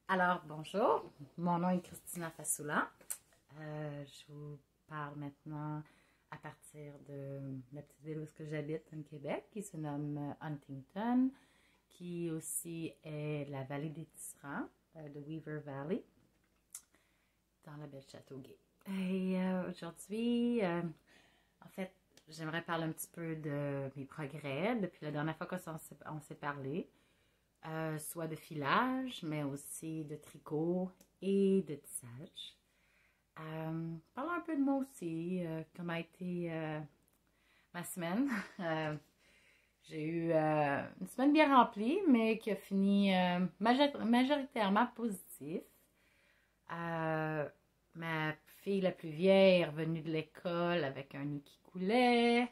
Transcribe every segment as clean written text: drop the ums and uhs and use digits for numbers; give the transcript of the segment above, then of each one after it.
Alors, bonjour, mon nom est Christina Fassoula. Je vous parle maintenant à partir de la petite ville où j'habite en Québec, qui se nomme Huntington, qui aussi est la vallée des Tisserands, de Weaver Valley, dans la belle Châteauguay. Et aujourd'hui, en fait, j'aimerais parler un petit peu de mes progrès depuis la dernière fois qu'on s'est parlé. Soit de filage, mais aussi de tricot et de tissage. Parlons un peu de moi aussi, comment a été ma semaine. J'ai eu une semaine bien remplie, mais qui a fini majoritairement positif. Ma fille la plus vieille est revenue de l'école avec un nez qui coulait,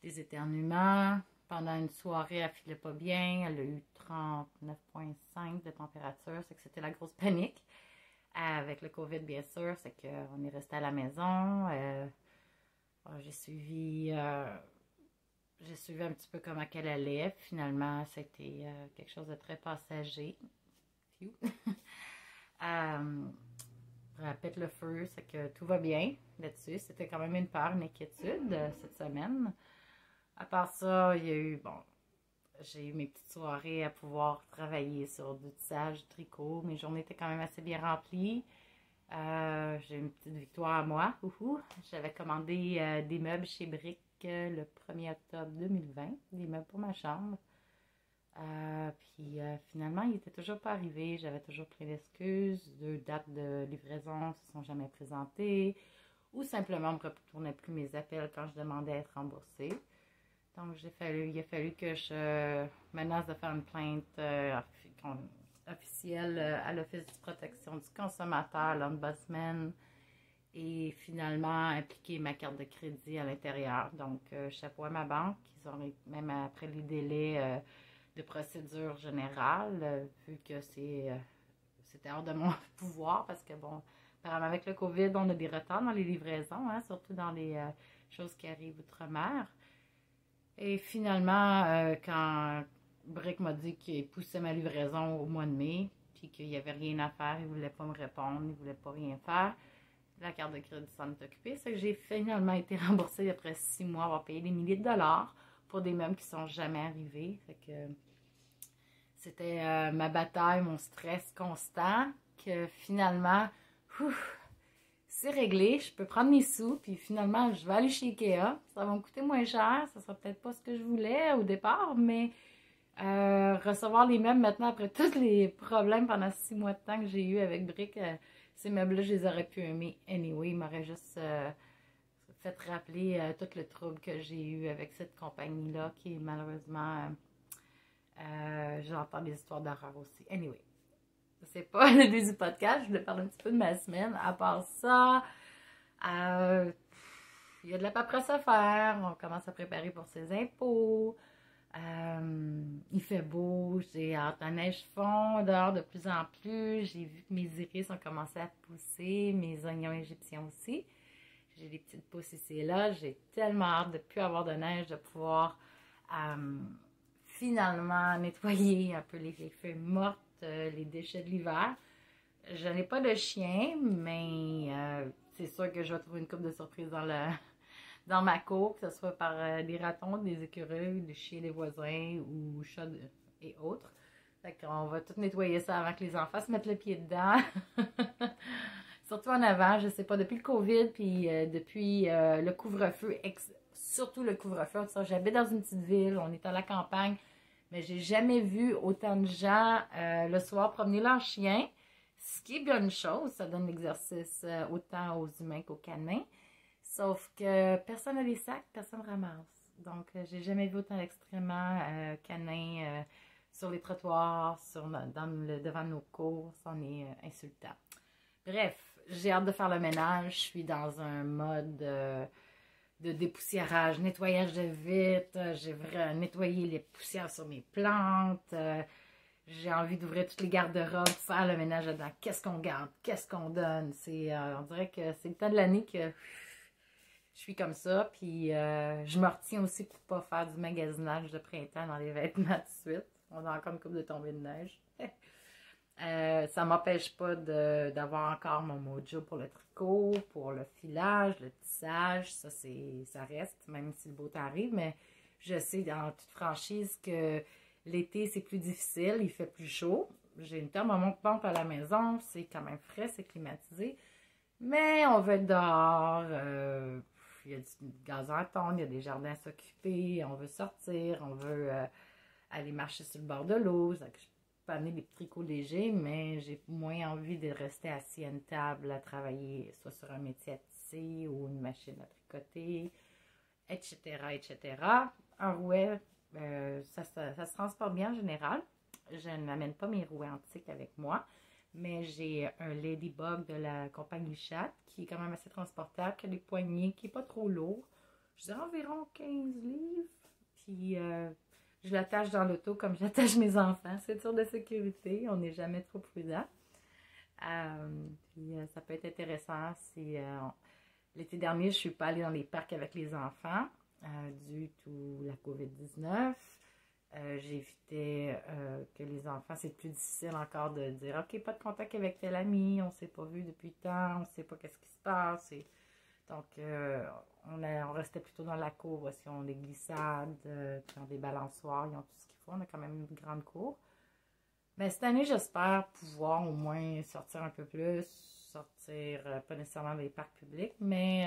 des éternuements. Pendant une soirée, elle ne filait pas bien. Elle a eu 39,5 de température. C'est que c'était la grosse panique. Avec le COVID, bien sûr, c'est qu'on est resté à la maison. J'ai suivi un petit peu comment elle allait. Finalement, c'était quelque chose de très passager. Pète le feu, c'est que tout va bien là-dessus. C'était quand même une peur, une inquiétude cette semaine. À part ça, il y a eu, j'ai eu mes petites soirées à pouvoir travailler sur du tissage, du tricot. Mes journées étaient quand même assez bien remplies. J'ai eu une petite victoire à moi. J'avais commandé des meubles chez Brick le 1er octobre 2020, des meubles pour ma chambre. Finalement, il n'était toujours pas arrivé. J'avais toujours plein d'excuses. 2 dates de livraison ne se sont jamais présentées. Ou simplement, on ne me retournait plus mes appels quand je demandais à être remboursée. Donc, il a fallu que je menace de faire une plainte officielle à l'Office de protection du consommateur, l'Ombudsman, et finalement impliquer ma carte de crédit à l'intérieur. Donc, chapeau à ma banque. Ils ont, même après les délais de procédure générale, vu que c'était hors de mon pouvoir, parce que, apparemment, avec le COVID, on a des retards dans les livraisons, hein, surtout dans les choses qui arrivent outre-mer. Et finalement, quand Brick m'a dit qu'il poussait ma livraison au mois de mai, puis qu'il n'y avait rien à faire, il ne voulait pas me répondre, il ne voulait pas rien faire, la carte de crédit s'en est occupée. C'est que j'ai finalement été remboursée après 6 mois, avoir payé des milliers de dollars pour des meubles qui ne sont jamais arrivés. Fait que c'était ma bataille, mon stress constant, que finalement, c'est réglé, je peux prendre mes sous, puis finalement, je vais aller chez Ikea. Ça va me coûter moins cher, ça sera peut-être pas ce que je voulais au départ, mais recevoir les meubles maintenant, après tous les problèmes pendant 6 mois de temps que j'ai eu avec Brick, ces meubles-là, je les aurais pu aimer anyway. Ils m'auraient juste fait rappeler tout le trouble que j'ai eu avec cette compagnie-là, qui est malheureusement, j'entends des histoires d'horreur aussi. Anyway. C'est pas le début du podcast, je voulais parler un petit peu de ma semaine. À part ça, il y a de la paperasse à faire. On commence à préparer pour ses impôts. Il fait beau, j'ai hâte. La neige fond dehors de plus en plus. J'ai vu que mes iris ont commencé à pousser, mes oignons égyptiens aussi. J'ai des petites pousses ici et là. J'ai tellement hâte de ne plus avoir de neige, de pouvoir finalement nettoyer un peu les feuilles mortes, les déchets de l'hiver. Je n'ai pas de chien, mais c'est sûr que je vais trouver une couple de surprises dans ma cour, que ce soit par des ratons, des écureuils, des chiens des voisins ou chats et autres. Fait qu'on va tout nettoyer ça avant que les enfants se mettent le pied dedans. Surtout en avant, je sais pas, depuis le COVID, puis depuis le couvre-feu, surtout le couvre-feu. J'habite dans une petite ville, on est à la campagne, mais j'ai jamais vu autant de gens le soir promener leurs chiens, ce qui est bien une chose, ça donne l'exercice autant aux humains qu'aux canins. Sauf que personne n'a des sacs, personne ramasse. Donc, j'ai jamais vu autant d'excréments canins sur les trottoirs, devant nos cours. On est insultant. Bref, j'ai hâte de faire le ménage. Je suis dans un mode de dépoussiérage, nettoyage de vitres. J'ai vraiment nettoyé les poussières sur mes plantes. J'ai envie d'ouvrir toutes les garde-robes, faire le ménage dedans. Qu'est-ce qu'on garde? Qu'est-ce qu'on donne? On dirait que c'est le temps de l'année que je suis comme ça. Puis je me retiens aussi pour ne pas faire du magasinage de printemps dans les vêtements tout de suite. On a encore une couple de tombées de neige. Ça m'empêche pas d'avoir encore mon mojo pour le tricot, pour le filage, le tissage. Ça reste, même si le beau temps arrive. Mais je sais en toute franchise que l'été, c'est plus difficile. Il fait plus chaud. J'ai une thermomètre à la maison. C'est quand même frais, c'est climatisé. Mais on veut être dehors. Il y a du gazon à tondre, il y a des jardins à s'occuper. On veut sortir. On veut aller marcher sur le bord de l'eau. Je peux amener des tricots légers, mais j'ai moins envie de rester assis à une table à travailler, soit sur un métier à tisser ou une machine à tricoter, etc., etc. Un rouet, ça se transporte bien en général. Je n'amène pas mes rouets antiques avec moi, mais j'ai un Ladybug de la compagnie Chat qui est quand même assez transportable, qui a des poignées, qui n'est pas trop lourd. Je dirais environ 15 livres. Puis je l'attache dans l'auto comme j'attache mes enfants. Ceinture de sécurité, on n'est jamais trop prudent. Puis ça peut être intéressant si l'été dernier, je ne suis pas allée dans les parcs avec les enfants dû à la COVID-19. J'évitais que les enfants, c'est plus difficile encore de dire OK, pas de contact avec tel ami, on ne s'est pas vu depuis tant, on ne sait pas qu'est-ce qui se passe. Donc, on restait plutôt dans la cour parce qu'ils ont des glissades, ils ont des balançoires, ils ont tout ce qu'il faut. On a quand même une grande cour. Mais cette année, j'espère pouvoir au moins sortir un peu plus, sortir pas nécessairement dans les parcs publics, mais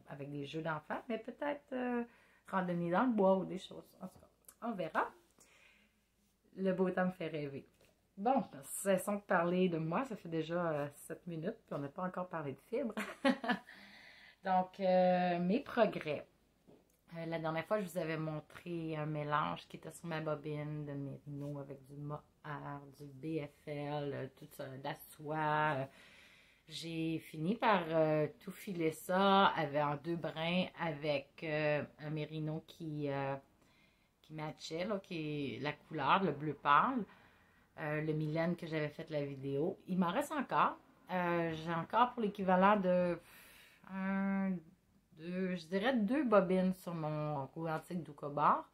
avec des jeux d'enfants, mais peut-être randonner dans le bois ou des choses. En tout cas, on verra. Le beau temps me fait rêver. Bon, cessons de parler de moi. Ça fait déjà 7 minutes, puis on n'a pas encore parlé de fibres. Donc, mes progrès. La dernière fois, je vous avais montré un mélange qui était sur ma bobine de mérino avec du mohair, du BFL, tout ça, de la soie. J'ai fini par tout filer ça en 2 brins avec un mérino qui matchait, là, qui est la couleur, le bleu pâle, le Mylène que j'avais fait la vidéo. Il m'en reste encore. J'ai encore pour l'équivalent de je dirais 2 bobines sur mon rouleau antique Doucobar.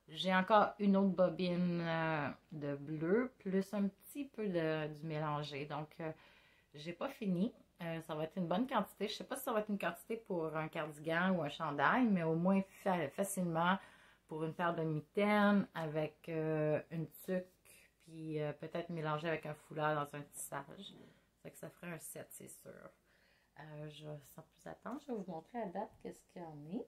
J'ai encore une autre bobine de bleu, plus un petit peu du mélangé. Donc, j'ai pas fini. Ça va être une bonne quantité. Je sais pas si ça va être une quantité pour un cardigan ou un chandail, mais au moins facilement pour une paire de mitaines avec une tuque, puis peut-être mélanger avec un foulard dans un tissage. Ça ferait un set, c'est sûr. Sans plus attendre, je vais vous montrer à date qu'est-ce qu'il y en est.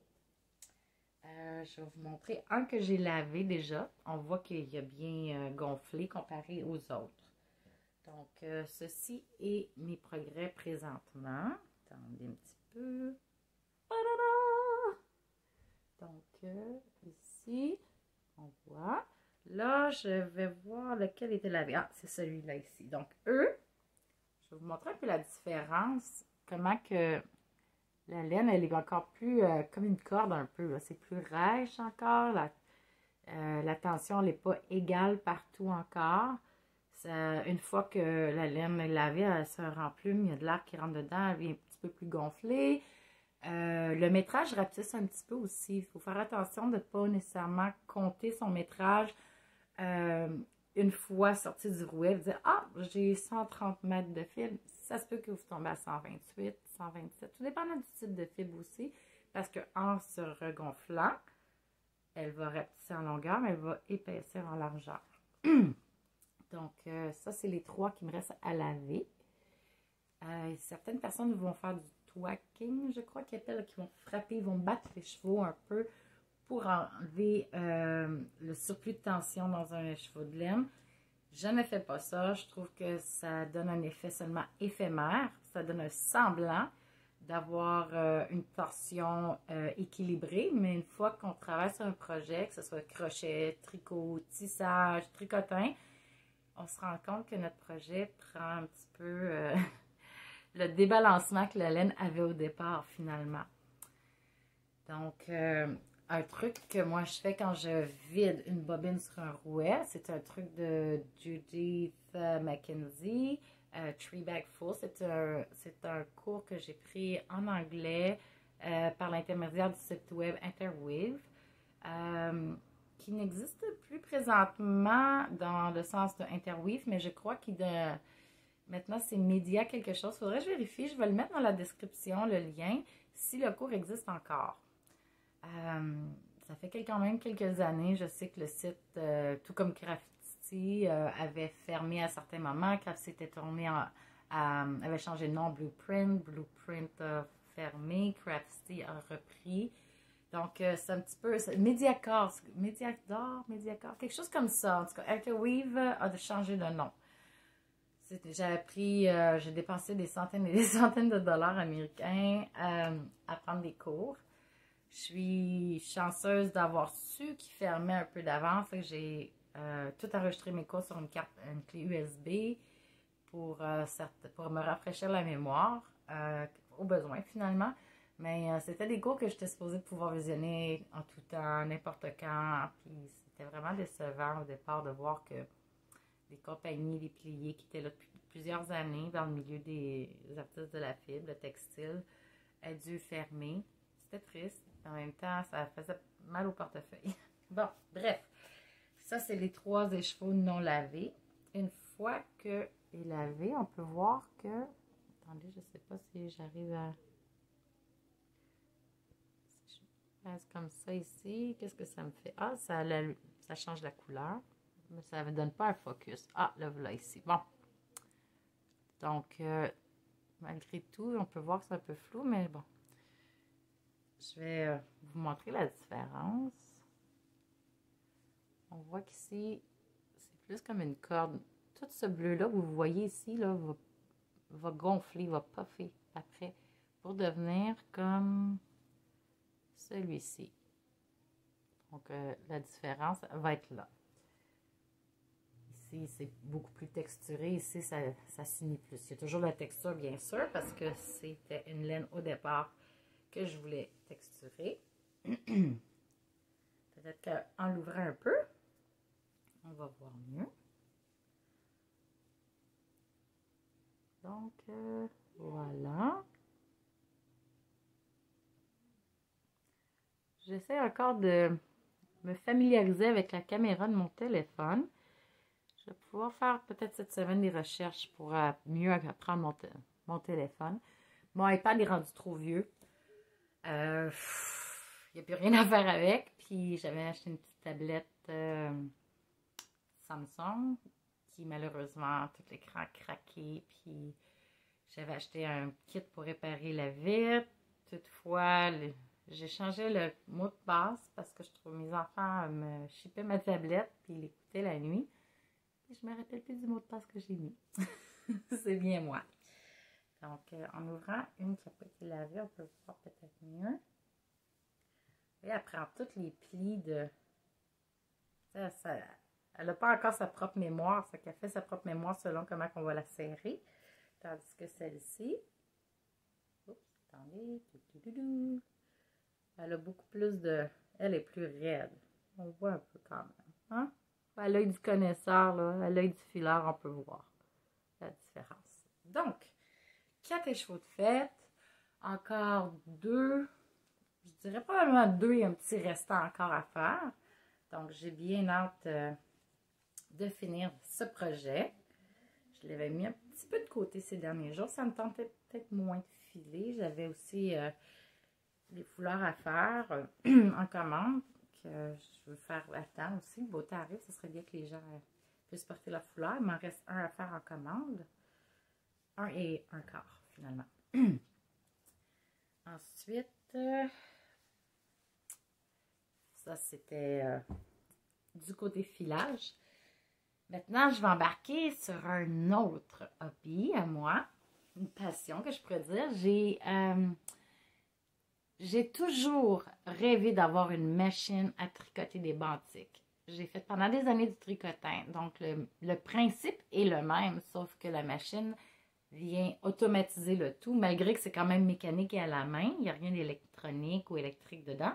Je vais vous montrer un que j'ai lavé déjà. On voit qu'il a bien gonflé comparé aux autres. Donc, ceci est mes progrès présentement. Attendez un petit peu. Donc, ici, on voit. Là, je vais voir lequel était lavé. Ah, c'est celui-là ici. Donc, je vais vous montrer un peu la différence. Comment que la laine, elle est encore plus comme une corde un peu. C'est plus rêche encore. La tension n'est pas égale partout encore. Une fois que la laine est lavée, elle se remplume. Il y a de l'air qui rentre dedans. Elle vient un petit peu plus gonflée. Le métrage rapetisse un petit peu aussi. Il faut faire attention de ne pas nécessairement compter son métrage une fois sorti du rouet. Vous dire, ah, j'ai 130 mètres de fibre. Ça se peut que vous tombez à 128, 127. Tout dépend du type de fibre aussi. Parce qu'en se regonflant, elle va rapetisser en longueur, mais elle va épaissir en largeur. Donc, ça, c'est les 3 qui me restent à laver. Certaines personnes vont faire du twacking, je crois qu'ils appellent, qui vont frapper, ils vont battre les chevaux un peu pour enlever le surplus de tension dans un chevaux de laine. Je ne fais pas ça. Je trouve que ça donne un effet seulement éphémère. Ça donne un semblant d'avoir une torsion équilibrée, mais une fois qu'on travaille sur un projet, que ce soit crochet, tricot, tissage, tricotin, on se rend compte que notre projet prend un petit peu le débalancement que la laine avait au départ finalement. Donc, un truc que moi je fais quand je vide une bobine sur un rouet, c'est un truc de Judith Mackenzie, Tree Bag Full. C'est un cours que j'ai pris en anglais par l'intermédiaire du site web Interweave. qui n'existe plus présentement dans le sens de Interweave, mais je crois qu'il de maintenant c'est Média quelque chose. Faudrait que je vérifie, je vais le mettre dans la description, le lien, si le cours existe encore. Ça fait quand même quelques années, je sais que le site, tout comme Crafty, avait fermé à certains moments. Crafty s'était tourné avait changé de nom Blueprint. Blueprint a fermé. Crafty a repris. Donc, c'est un petit peu... Mediacore, quelque chose comme ça. En tout cas, Interweave a changé de nom. J'ai dépensé des centaines et des centaines de dollars américains à prendre des cours. Je suis chanceuse d'avoir su qu'ils fermaient un peu d'avance. J'ai tout enregistré mes cours sur une clé USB pour me rafraîchir la mémoire, au besoin finalement. Mais c'était des cours que j'étais supposée pouvoir visionner en tout temps, n'importe quand. Puis c'était vraiment décevant au départ de voir que les compagnies, les pliés qui étaient là depuis plusieurs années dans le milieu des artistes de la fibre, le textile, a dû fermer. C'était triste. En même temps, ça faisait mal au portefeuille. Bon, bref. Ça, c'est les 3 écheveaux non lavés. Une fois que est lavé, on peut voir que... Attendez, je ne sais pas si j'arrive à... Si je passe comme ça ici, qu'est-ce que ça me fait? Ah, ça change la couleur. Mais ça ne donne pas un focus. Ah, là, voilà ici. Bon. Donc, malgré tout, on peut voir que c'est un peu flou, mais bon. Je vais vous montrer la différence. On voit qu'ici, c'est plus comme une corde. Tout ce bleu-là que vous voyez ici, là, va gonfler, va puffer après pour devenir comme celui-ci. Donc, la différence va être là. Ici, c'est beaucoup plus texturé. Ici, ça s'unit plus. Il y a toujours la texture, bien sûr, parce que c'était une laine au départ que je voulais texturer. Peut-être qu'en l'ouvrant un peu, on va voir mieux. Donc, voilà. J'essaie encore de me familiariser avec la caméra de mon téléphone. Je vais pouvoir faire peut-être cette semaine des recherches pour mieux apprendre mon téléphone. Mon iPad est rendu trop vieux. Il n'y a plus rien à faire avec. Puis j'avais acheté une petite tablette Samsung qui malheureusement tout l'écran a craqué. Puis j'avais acheté un kit pour réparer la vitre. Toutefois, j'ai changé le mot de passe parce que je trouve mes enfants me chippaient ma tablette puis ils l'écoutaient la nuit. Et je ne me rappelle plus du mot de passe que j'ai mis. C'est bien moi. Donc, en ouvrant une qui n'a pas été lavée, on peut voir peut-être mieux. Et elle prend tous les plis de... elle n'a pas encore sa propre mémoire. Ça qu'elle fait sa propre mémoire selon comment on va la serrer. Tandis que celle-ci... Oups, attendez. Elle a beaucoup plus de... Elle est plus raide. On voit un peu quand même. Hein? À l'œil du connaisseur, là, à l'œil du fileur, on peut voir la différence. Donc, 4 écheveaux de fête. Encore 2. Je dirais probablement 2 et un petit restant encore à faire. Donc, j'ai bien hâte de finir ce projet. Je l'avais mis un petit peu de côté ces derniers jours. Ça me tentait peut-être moins de filer. J'avais aussi les fouleurs à faire en commande. Que je veux faire à temps aussi. Le beau tarif, ce serait bien que les gens puissent porter leur foulard. Il m'en reste un à faire en commande. 1 et 1/4 finalement. Ensuite, ça c'était du côté filage. Maintenant, je vais embarquer sur un autre hobby à moi, une passion que je pourrais dire. J'ai toujours rêvé d'avoir une machine à tricoter des batiks. J'ai fait pendant des années du tricotin, donc le principe est le même, sauf que la machine vient automatiser le tout, malgré que c'est quand même mécanique et à la main. Il n'y a rien d'électronique ou électrique dedans.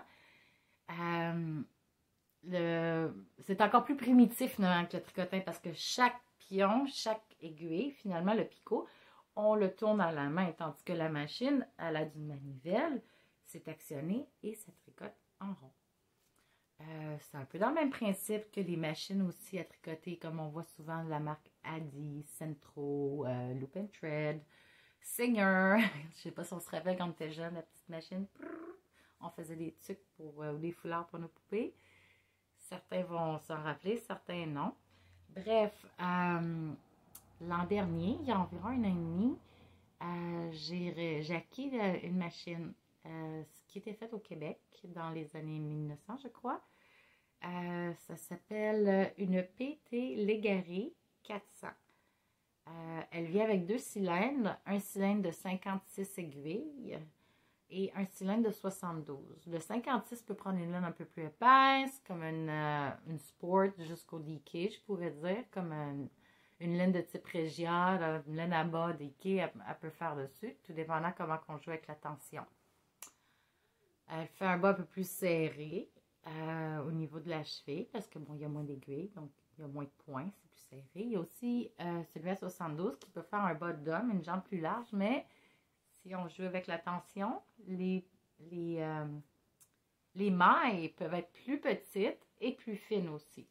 C'est encore plus primitif non, que le tricotin parce que chaque pion, chaque aiguille, finalement le picot, on le tourne à la main, tandis que la machine, elle a d'une manivelle, c'est actionné et ça tricote en rond. C'est un peu dans le même principe que les machines aussi à tricoter, comme on voit souvent de la marque Adi, Centro, Loop and Thread, Singer. Je sais pas si on se rappelle quand on était jeune, la petite machine. On faisait des tucs pour, ou des foulards pour nos poupées. Certains vont s'en rappeler, certains non. Bref, l'an dernier, il y a environ un an et demi, j'ai acquis une machine qui était faite au Québec dans les années 1900, je crois. Ça s'appelle une PT Légaré 400. Elle vient avec 2 cylindres, un cylindre de 56 aiguilles et un cylindre de 72. Le 56 peut prendre une laine un peu plus épaisse, comme une sport jusqu'au DK, je pourrais dire, comme une laine de type Régia, une laine à bas DK, elle peut faire dessus, tout dépendant comment on joue avec la tension. Elle fait un bas un peu plus serré au niveau de la cheville, parce que bon, il y a moins d'aiguilles, donc il y a moins de points, c'est plus serré. Il y a aussi celui à 72 qui peut faire un bas d'homme, une jambe plus large, mais si on joue avec la tension, les mailles peuvent être plus petites et plus fines aussi.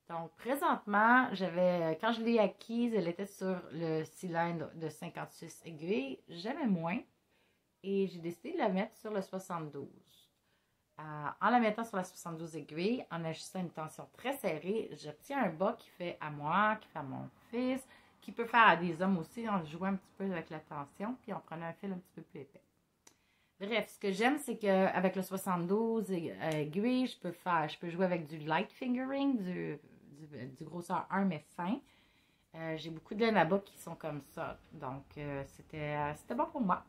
Donc, présentement, quand je l'ai acquise, elle était sur le cylindre de 56 aiguilles. J'aimais moins et j'ai décidé de la mettre sur le 72. En la mettant sur la 72 aiguilles, en ajustant une tension très serrée, j'obtiens un bas qui fait à moi, qui fait à mon fils, qui peut faire à des hommes aussi en jouant un petit peu avec la tension, puis en prenant un fil un petit peu plus épais. Bref, ce que j'aime, c'est qu'avec le 72 aiguilles, je peux jouer avec du light fingering, du grosseur 1 mais fin. J'ai beaucoup de laine à bas qui sont comme ça, donc c'était bon pour moi.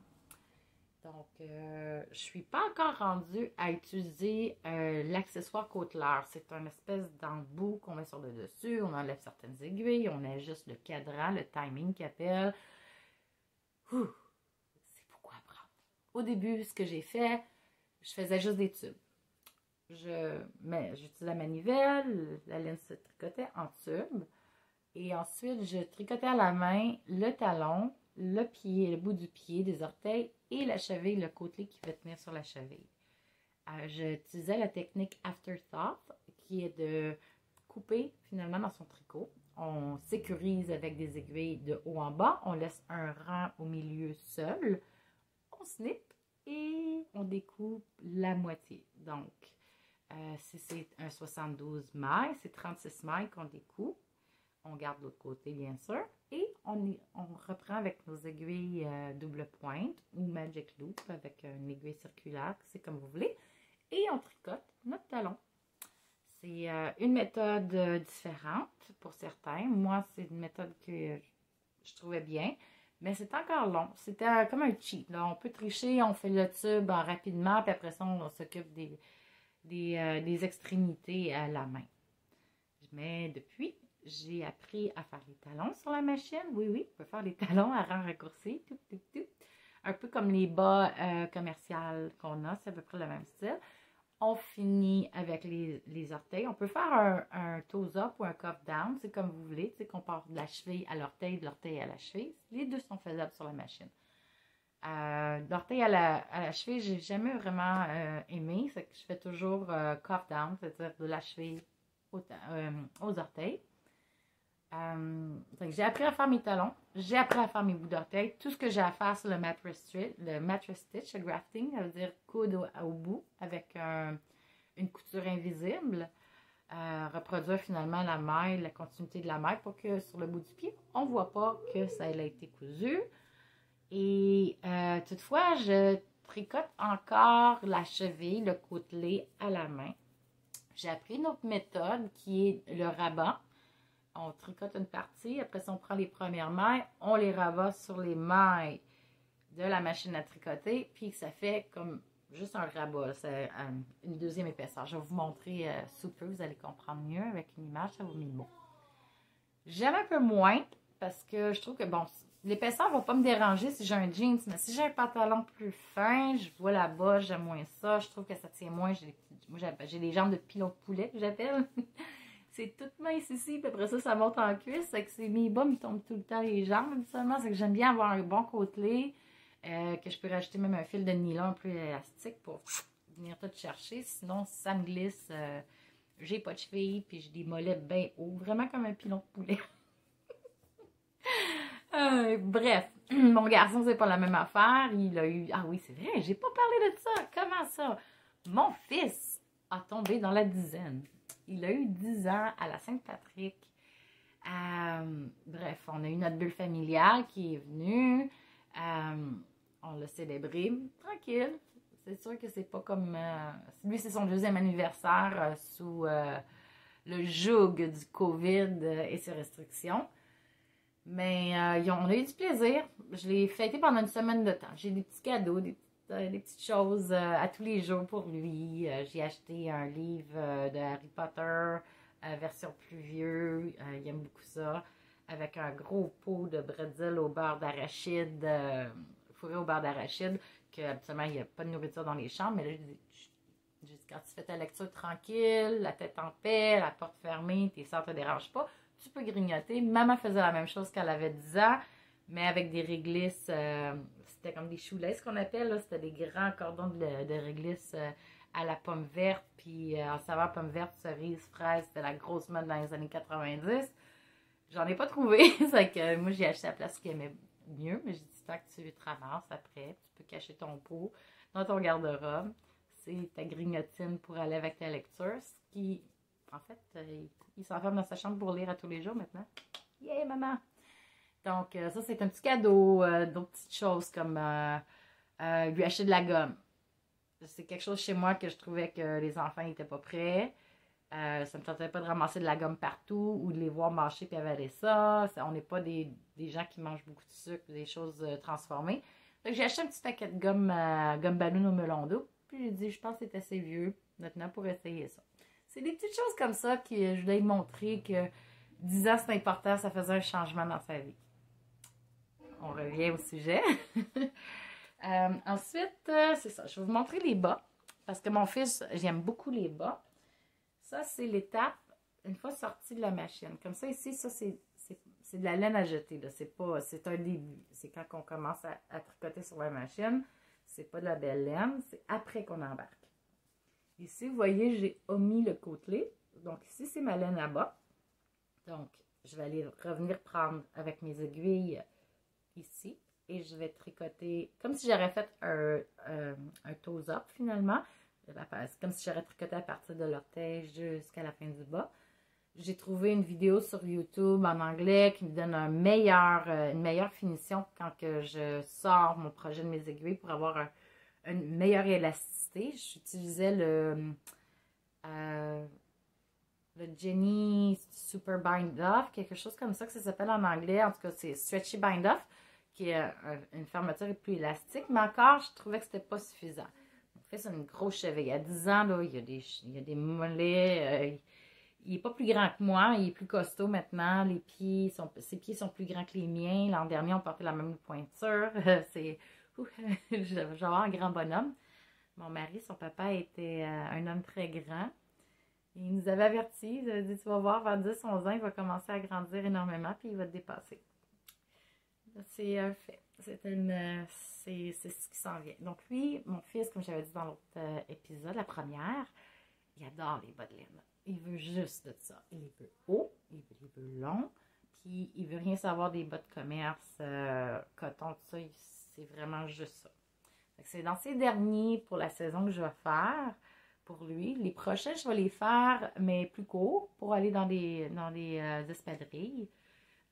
Donc, je ne suis pas encore rendue à utiliser l'accessoire côteleur. C'est une espèce d'embout qu'on met sur le dessus. On enlève certaines aiguilles, on ajuste le cadran, le timing qu'il appelle. C'est beaucoup à apprendre. Au début, ce que j'ai fait, je faisais juste des tubes. J'utilisais la manivelle, la laine se tricotait en tube. Et ensuite, je tricotais à la main le talon, le pied, le bout du pied, des orteils et la cheville, le côtelé qui va tenir sur la cheville. J'utilisais la technique Afterthought qui est de couper finalement dans son tricot. On sécurise avec des aiguilles de haut en bas, on laisse un rang au milieu seul, on snip et on découpe la moitié. Donc, si c'est un 72 mailles, c'est 36 mailles qu'on découpe. On garde l'autre côté, bien sûr. Et on reprend avec nos aiguilles double pointe ou magic loop avec une aiguille circulaire, c'est comme vous voulez. Et on tricote notre talon. C'est une méthode différente pour certains. Moi, c'est une méthode que je trouvais bien. Mais c'est encore long. C'était comme un cheat. Là. On peut tricher, on fait le tube rapidement, puis après ça, on s'occupe des extrémités à la main. Mais depuis, j'ai appris à faire les talons sur la machine. Oui, on peut faire les talons à rang raccourci. Un peu comme les bas commerciaux qu'on a. C'est à peu près le même style. On finit avec les orteils. On peut faire un toes up ou un cuff down. C'est comme vous voulez. C'est qu'on part de la cheville à l'orteil, de l'orteil à la cheville. Les deux sont faisables sur la machine. L'orteil à la cheville, j'ai jamais vraiment aimé. C'est que je fais toujours cuff down, c'est-à-dire de la cheville aux orteils. J'ai appris à faire mes talons, j'ai appris à faire mes bouts d'orteil. Tout ce que j'ai à faire, c'est le mattress stitch, le grafting, ça veut dire coude au bout avec une couture invisible. Reproduire finalement la maille, la continuité de la maille pour que sur le bout du pied, on ne voit pas que ça a été cousu. Et toutefois, je tricote encore la cheville, le côtelé à la main. J'ai appris une autre méthode qui est le rabat. On tricote une partie, après ça on prend les premières mailles, on les rabat sur les mailles de la machine à tricoter, puis ça fait comme juste un rabat, c'est une deuxième épaisseur. Je vais vous montrer sous peu, vous allez comprendre mieux avec une image, ça vaut 1000 mots. J'aime un peu moins parce que je trouve que bon, l'épaisseur ne va pas me déranger si j'ai un jeans, mais si j'ai un pantalon plus fin, je vois là-bas, j'aime moins ça, je trouve que ça tient moins, j'ai des jambes de pilon de poulet que j'appelle. C'est toute mince ici, puis après ça, ça monte en cuisse. C'est que mes bas me tombent tout le temps les jambes, habituellement. C'est que j'aime bien avoir un bon côtelé, que je peux rajouter même un fil de nylon un peu élastique pour venir tout chercher. Sinon, si ça me glisse, j'ai pas de cheville, puis j'ai des mollets bien hauts, vraiment comme un pilon de poulet. Bref, mon garçon, c'est pas la même affaire. Il a eu... Ah oui, c'est vrai, j'ai pas parlé de ça. Comment ça? Mon fils a tombé dans la dizaine. Il a eu 10 ans à la Saint-Patrick. Bref, on a eu notre bulle familiale qui est venue. On l'a célébré tranquille. C'est sûr que c'est pas comme... lui, c'est son deuxième anniversaire sous le joug du COVID et ses restrictions. Mais on a eu du plaisir. Je l'ai fêté pendant une semaine de temps. J'ai des petits cadeaux, des petites choses à tous les jours pour lui. J'ai acheté un livre de Harry Potter, version plus vieux. Il aime beaucoup ça. Avec un gros pot de bretzel au beurre d'arachide, fourré au beurre d'arachide, que habituellement, il n'y a pas de nourriture dans les chambres. Mais là, je dis, quand tu fais ta lecture tranquille, la tête en paix, la porte fermée, tes sœurs ne te dérangent pas, tu peux grignoter. Maman faisait la même chose quand elle avait 10 ans, mais avec des réglisses, c'était comme des shoelaces qu'on appelle, c'était des grands cordons de réglisse à la pomme verte, puis en saveur pomme verte, cerise, fraise, c'était la grosse mode dans les années 90. J'en ai pas trouvé, c'est que moi j'ai acheté à la place qui aimait mieux, mais j'ai dit, tant que tu te ramasses après, tu peux cacher ton pot dans ton garde-robe. C'est ta grignotine pour aller avec ta lecture, ce qui, en fait, il s'enferme dans sa chambre pour lire à tous les jours maintenant. Yeah, maman! Donc, ça, c'est un petit cadeau. D'autres petites choses comme lui acheter de la gomme. C'est quelque chose chez moi que je trouvais que les enfants n'étaient pas prêts. Ça ne me tentait pas de ramasser de la gomme partout ou de les voir mâcher et avaler ça. On n'est pas des gens qui mangent beaucoup de sucre, des choses transformées. Donc, j'ai acheté un petit paquet de gomme ballon au melon d'eau. Puis j'ai dit, je pense que c'est assez vieux maintenant pour essayer ça. C'est des petites choses comme ça que je voulais lui montrer que 10 ans, c'est important, ça faisait un changement dans sa vie. On revient au sujet. Ensuite, c'est ça. Je vais vous montrer les bas. Parce que mon fils, j'aime beaucoup les bas. Ça, c'est l'étape, une fois sorti de la machine. Comme ça, ici, ça, c'est de la laine à jeter. C'est un début. C'est quand on commence à tricoter sur la machine. C'est pas de la belle laine. C'est après qu'on embarque. Ici, vous voyez, j'ai omis le côtelé. Donc, ici, c'est ma laine à bas. Donc, je vais aller revenir prendre avec mes aiguilles ici. Et je vais tricoter comme si j'aurais fait un toes-up finalement. C'est comme si j'aurais tricoté à partir de l'orteil jusqu'à la fin du bas. J'ai trouvé une vidéo sur YouTube en anglais qui me donne une meilleure finition quand que je sors mon projet de mes aiguilles pour avoir une meilleure élasticité. J'utilisais le Jenny Super Bind Off, quelque chose comme ça que ça s'appelle en anglais. En tout cas, c'est Stretchy Bind Off, qui est une fermeture plus élastique. Mais encore, je trouvais que c'était pas suffisant. Mon fils a une grosse cheville. À 10 ans, là, il y a des mollets. Il est pas plus grand que moi, il est plus costaud maintenant. Ses pieds sont plus grands que les miens. L'an dernier, on portait la même pointure. Je vais avoir un grand bonhomme. Mon mari, son papa, était un homme très grand. Il nous avait avertis. Il avait dit, tu vas voir, vers 10-11 ans, il va commencer à grandir énormément, puis il va te dépasser. C'est un fait. C'est ce qui s'en vient. Donc lui, mon fils, comme j'avais dit dans l'autre épisode, la première, il adore les bas de laine. Il veut juste de ça. Il veut haut, il veut long, puis il veut rien savoir des bas de commerce, coton, tout ça. C'est vraiment juste ça. C'est dans ces derniers pour la saison que je vais faire pour lui. Les prochains, je vais les faire, mais plus courts, pour aller dans les espadrilles.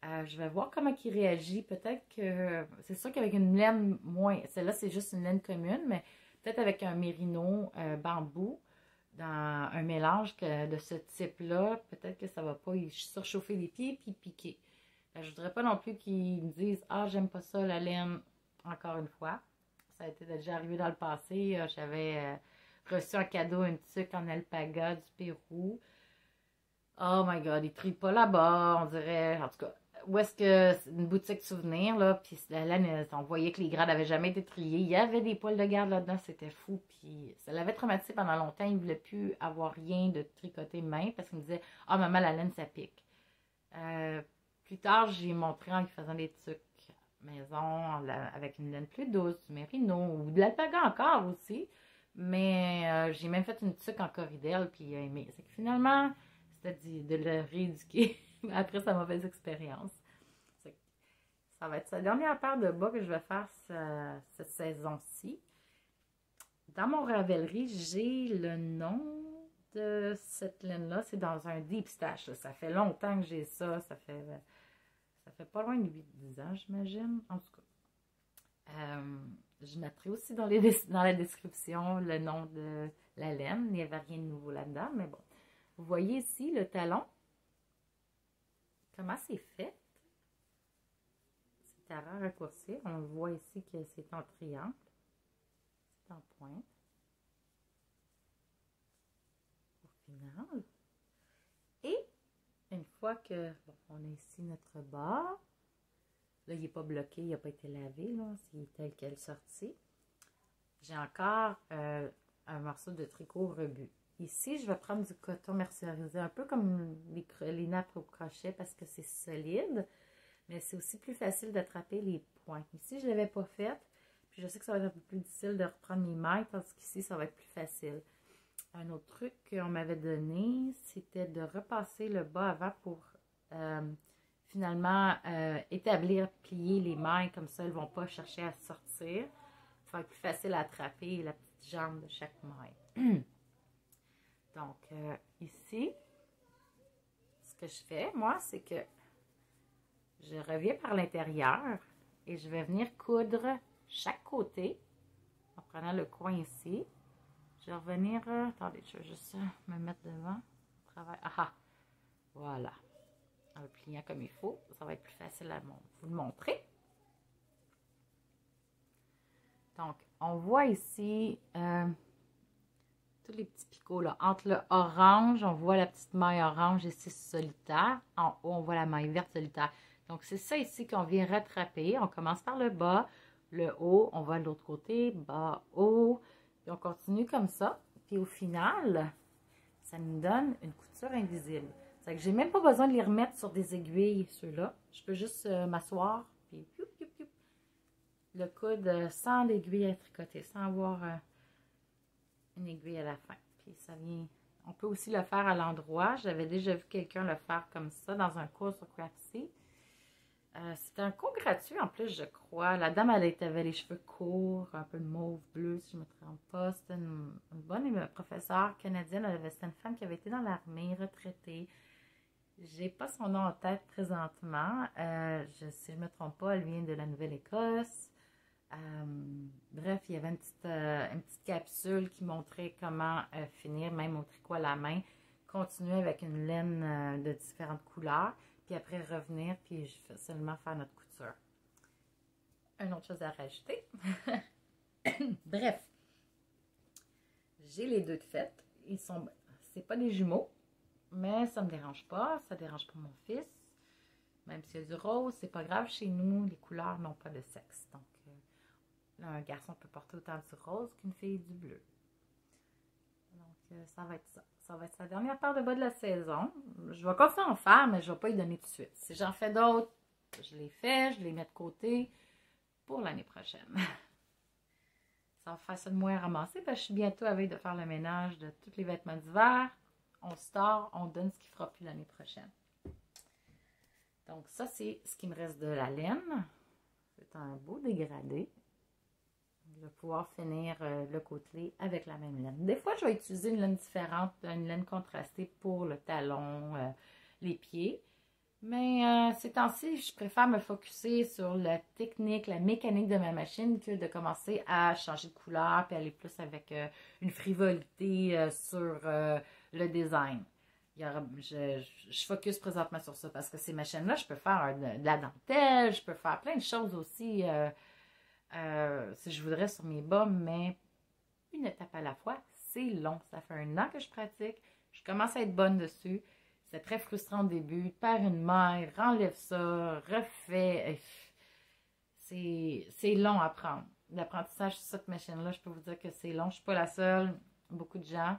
Je vais voir comment il réagit. Peut-être que... C'est sûr qu'avec une laine moins... Celle-là, c'est juste une laine commune, mais peut-être avec un mérino bambou, dans un mélange de ce type-là, peut-être que ça va pas surchauffer les pieds puis piquer. Je voudrais pas non plus qu'ils me disent « Ah, j'aime pas ça, la laine. » Encore une fois. Ça a été déjà arrivé dans le passé. J'avais reçu un cadeau, une tuque en alpaga du Pérou. Oh my God, ils trient pas là-bas, on dirait. En tout cas, où est-ce que c'est une boutique souvenir, là, puis la laine, on voyait que les grades n'avaient jamais été triés. Il y avait des poils de garde là-dedans, c'était fou. Puis ça l'avait traumatisé pendant longtemps. Il ne voulait plus avoir rien de tricoté main parce qu'il me disait « Ah, maman, la laine, ça pique. » Plus tard, j'ai montré en lui faisant des tuques maison avec une laine plus douce, du mérino ou de l'alpaga encore aussi. Mais j'ai même fait une tuque en corridelle, puis il a aimé. C'est que finalement, c'était de le rééduquer après sa mauvaise expérience. Ça va être sa dernière paire de bas que je vais faire cette saison-ci. Dans mon Ravelry, j'ai le nom de cette laine-là. C'est dans un Deep Stash. Là. Ça fait longtemps que j'ai ça. Ça fait pas loin de 8-10 ans, j'imagine. En tout cas. Je mettrai aussi dans la description le nom de la laine. Il n'y avait rien de nouveau là-dedans, mais bon. Vous voyez ici le talon. Comment c'est fait? C'est à raccourcir. On voit ici que c'est en triangle. C'est en pointe. Au final. Et une fois que on a ici notre bas, là, il n'est pas bloqué, il n'a pas été lavé, là, c'est tel quel sorti. J'ai encore un morceau de tricot rebut. Ici, je vais prendre du coton mercerisé, un peu comme les nappes au crochet parce que c'est solide, mais c'est aussi plus facile d'attraper les points. Ici, je ne l'avais pas fait, puis je sais que ça va être un peu plus difficile de reprendre mes mailles, tandis qu'ici, ça va être plus facile. Un autre truc qu'on m'avait donné, c'était de repasser le bas avant pour finalement établir, plier les mailles, comme ça, elles ne vont pas chercher à sortir. Ça va être plus facile à attraper la petite jambe de chaque maille. Donc, ici, ce que je fais, moi, c'est que je reviens par l'intérieur et je vais venir coudre chaque côté en prenant le coin ici. Je vais revenir, attendez, je vais juste me mettre devant. Ah, voilà. En le pliant comme il faut, ça va être plus facile à vous le montrer. Donc, on voit ici tous les petits picots là. Entre le orange, on voit la petite maille orange ici solitaire. En haut, on voit la maille verte solitaire. Donc, c'est ça ici qu'on vient rattraper. On commence par le bas, le haut, on va de l'autre côté, bas, haut. Puis on continue comme ça. Puis au final, ça nous donne une couture invisible. C'est que j'ai même pas besoin de les remettre sur des aiguilles, ceux-là. Je peux juste m'asseoir, puis le coude sans l'aiguille à tricoter, sans avoir une aiguille à la fin. Puis ça vient... On peut aussi le faire à l'endroit. J'avais déjà vu quelqu'un le faire comme ça dans un cours sur Craftsy. C'était un cours gratuit en plus, je crois. La dame, avait les cheveux courts, un peu mauve bleu, si je ne me trompe pas. C'était une bonne professeure canadienne. C'était une femme qui avait été dans l'armée, retraitée. J'ai pas son nom en tête présentement. Si je ne me trompe pas, elle vient de la Nouvelle-Écosse. Bref, il y avait une petite capsule qui montrait comment finir, même au tricot à la main. Continuer avec une laine de différentes couleurs. Puis après revenir, puis seulement faire notre couture. Une autre chose à rajouter. Bref. J'ai les deux de fait. C'est pas des jumeaux, mais ça me dérange pas. Ça dérange pas mon fils. Même s'il y a du rose, c'est pas grave. Chez nous, les couleurs n'ont pas de sexe. Donc, un garçon peut porter autant du rose qu'une fille du bleu. Donc, ça va être ça. Ça va être sa dernière paire de bas de la saison. Je vais continuer à en faire, mais je ne vais pas y donner tout de suite. Si j'en fais d'autres, je les fais, je les mets de côté pour l'année prochaine. Ça va faire ça de moins ramasser parce que je suis bientôt à veille de faire le ménage de tous les vêtements d'hiver. On store, on donne ce qui ne fera plus l'année prochaine. Donc ça, c'est ce qui me reste de la laine. C'est un beau dégradé. Je vais pouvoir finir le côtelé avec la même laine. Des fois, je vais utiliser une laine différente, une laine contrastée pour le talon, les pieds. Mais ces temps-ci, je préfère me focusser sur la technique, la mécanique de ma machine que de commencer à changer de couleur et aller plus avec une frivolité sur le design. Je focus présentement sur ça parce que ces machines-là, je peux faire de la dentelle, je peux faire plein de choses aussi si je voudrais sur mes bas, mais une étape à la fois, c'est long. Ça fait 1 an que je pratique, je commence à être bonne dessus. C'est très frustrant au début. Perds une maille, renlève ça, refais. C'est long à apprendre. L'apprentissage sur cette machine-là, je peux vous dire que c'est long. Je ne suis pas la seule. Beaucoup de gens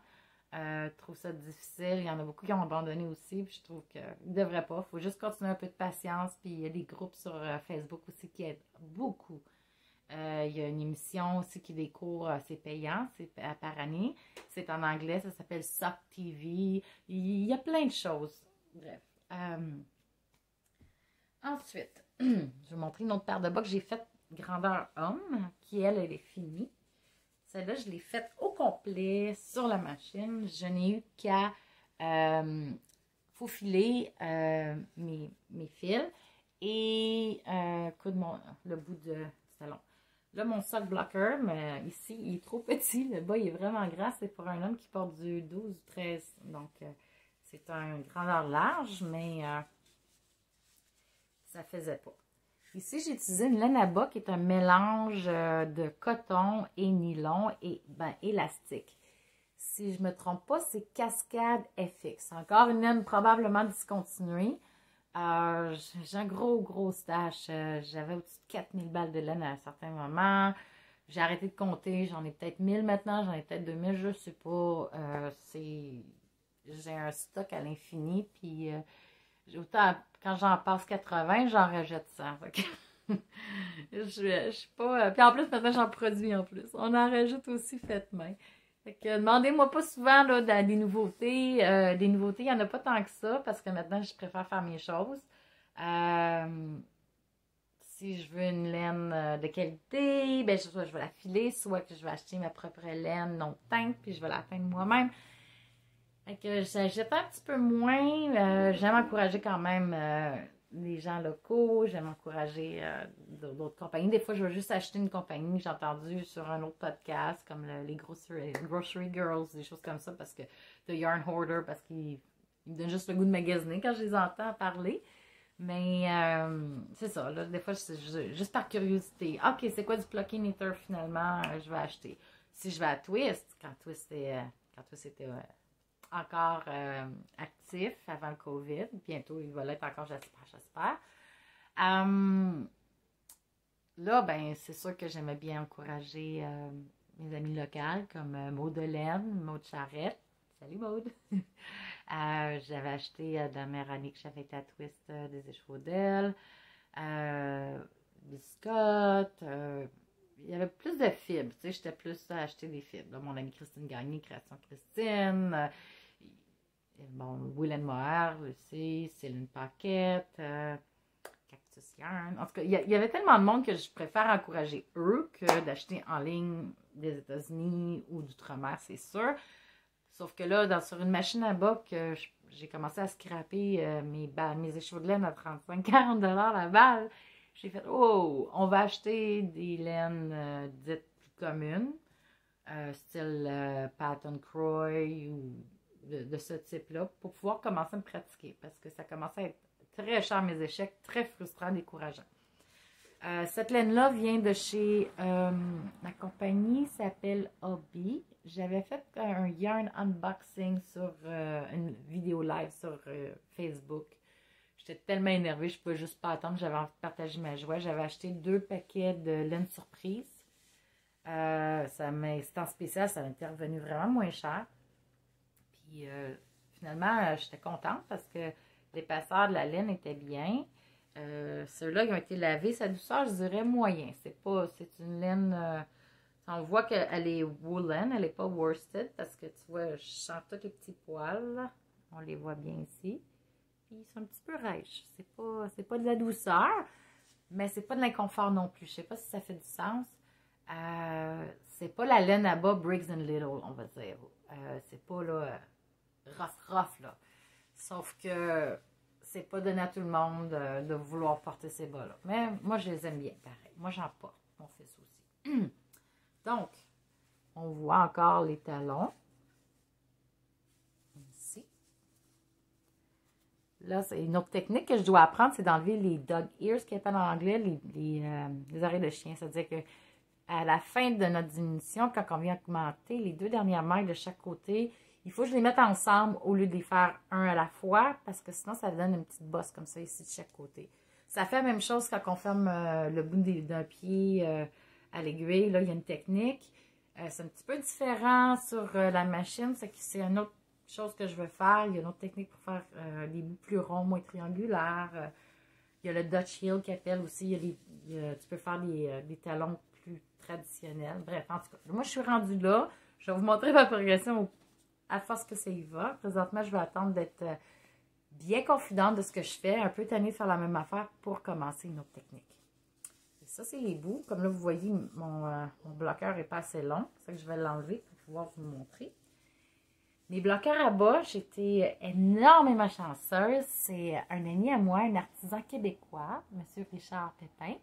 trouvent ça difficile. Il y en a beaucoup qui ont abandonné aussi. Puis je trouve qu'ils ne devraient pas. Il faut juste continuer un peu de patience. Puis il y a des groupes sur Facebook aussi qui aident beaucoup Il y a une émission aussi qui des cours, c'est payant, c'est par année. C'est en anglais, ça s'appelle Sock TV. Il y a plein de choses. Bref. Ensuite, je vais vous montrer une autre paire de bas que j'ai faite grandeur homme, qui elle est finie. Celle-là, je l'ai faite au complet sur la machine. Je n'ai eu qu'à faufiler mes fils et le bout du talon. Là, mon sock blocker, mais ici, il est trop petit. Le bas, il est vraiment grand. C'est pour un homme qui porte du 12 ou 13. Donc, c'est un grandeur large, mais ça faisait pas. Ici, j'ai utilisé une laine à bas qui est un mélange de coton et nylon et élastique. Si je ne me trompe pas, c'est Cascade FX. Encore une laine probablement discontinuée. J'ai un gros stash. J'avais au-dessus de 4000 balles de laine à un certain moment. J'ai arrêté de compter. J'en ai peut-être 1000 maintenant. J'en ai peut-être 2000. Je ne sais pas. J'ai un stock à l'infini. Puis autant quand j'en passe 80, j'en rejette 100. Je suis pas. Puis en plus, maintenant, j'en produis en plus. On en rajoute aussi fait main. Fait que demandez-moi pas souvent là, des nouveautés. Des nouveautés, il n'y en a pas tant que ça parce que maintenant, je préfère faire mes choses. Si je veux une laine de qualité, ben, soit je vais la filer, soit que je vais acheter ma propre laine non teinte, puis je vais la teindre moi-même. Fait que j'achète un petit peu moins. J'aime encourager quand même les gens locaux. J'aime encourager d'autres compagnies. Des fois, je vais juste acheter une compagnie que j'ai entendue sur un autre podcast, comme les Grocery Girls, des choses comme ça, parce que The Yarn Hoarder, parce qu'ils me donnent juste le goût de magasiner quand je les entends parler. Mais c'est ça, là, des fois, c'est juste par curiosité. Ok, c'est quoi du Plucky Knitter finalement? Je vais acheter. Si je vais à Twist, quand Twist était encore actif avant le COVID. Bientôt, il va l'être encore, j'espère. Là, ben, c'est sûr que j'aimais bien encourager mes amis locales comme Maud Delaine, Maud Charrette. Salut Maud! J'avais acheté dans la dernière année que j'avais été à Twist des échevaux d'elle, biscottes. Il y avait plus de fibres, tu sais, j'étais plus à acheter des fibres. Là, mon amie Christine Gagné, Création Christine, bon, Will Moher, aussi, Céline Paquette, Cactus Yarn. En tout cas, il y avait tellement de monde que je préfère encourager eux que d'acheter en ligne des États-Unis ou d'outre-mer, c'est sûr. Sauf que là, sur une machine à bas, j'ai commencé à scraper mes échevaux de laine à 35-40$ la balle. J'ai fait, oh, on va acheter des laines dites plus communes, style Patton Croy ou de ce type-là, pour pouvoir commencer à me pratiquer. Parce que ça commençait à être très cher mes échecs, très frustrant, décourageant. Cette laine-là vient de chez la compagnie s'appelle Hobby. J'avais fait un yarn unboxing sur une vidéo live sur Facebook. J'étais tellement énervée, je ne pouvais juste pas attendre. J'avais envie de partager ma joie. J'avais acheté 2 paquets de laine surprise. C'était en spécial, ça m'était revenu vraiment moins cher. Puis finalement, j'étais contente parce que l'épaisseur de la laine était bien. Ceux-là qui ont été lavés, sa douceur, je dirais moyen. C'est une laine. On voit qu'elle est woolen, elle n'est pas worsted parce que tu vois, je sens tous les petits poils. Là. On les voit bien ici. Puis ils sont un petit peu rêches. C'est pas de la douceur, mais c'est pas de l'inconfort non plus. Je sais pas si ça fait du sens. C'est pas la laine à bas Briggs & Little, on va dire. C'est pas là rough là. Sauf que c'est pas donné à tout le monde de vouloir porter ces bas-là. Mais moi, je les aime bien, pareil. Moi, j'en porte. Mon fils aussi. Donc, on voit encore les talons. Ici. Là, c'est une autre technique que je dois apprendre, c'est d'enlever les dog ears, qui appellent en anglais les oreilles de chien. C'est-à-dire que à la fin de notre diminution, quand on vient augmenter les 2 dernières mailles de chaque côté, il faut que je les mette ensemble au lieu de les faire un à la fois, parce que sinon, ça donne une petite bosse comme ça ici de chaque côté. Ça fait la même chose quand on ferme le bout d'un pied à l'aiguille. Là, il y a une technique. C'est un petit peu différent sur la machine. C'est une autre chose que je veux faire. Il y a une autre technique pour faire les bouts plus ronds, moins triangulaires. Il y a le Dutch heel qui appelle aussi. Tu peux faire des talons traditionnel. Bref, en tout cas, moi, je suis rendue là. Je vais vous montrer ma progression à force que ça y va. Présentement, je vais attendre d'être bien confidente de ce que je fais, un peu tannée de faire la même affaire pour commencer une autre technique. Et ça, c'est les bouts. Comme là, vous voyez, mon bloqueur n'est pas assez long. C'est ça que je vais l'enlever pour pouvoir vous montrer. Mes bloqueurs à bas, j'étais énormément chanceuse. C'est un ami à moi, un artisan québécois, M. Richard Pépin,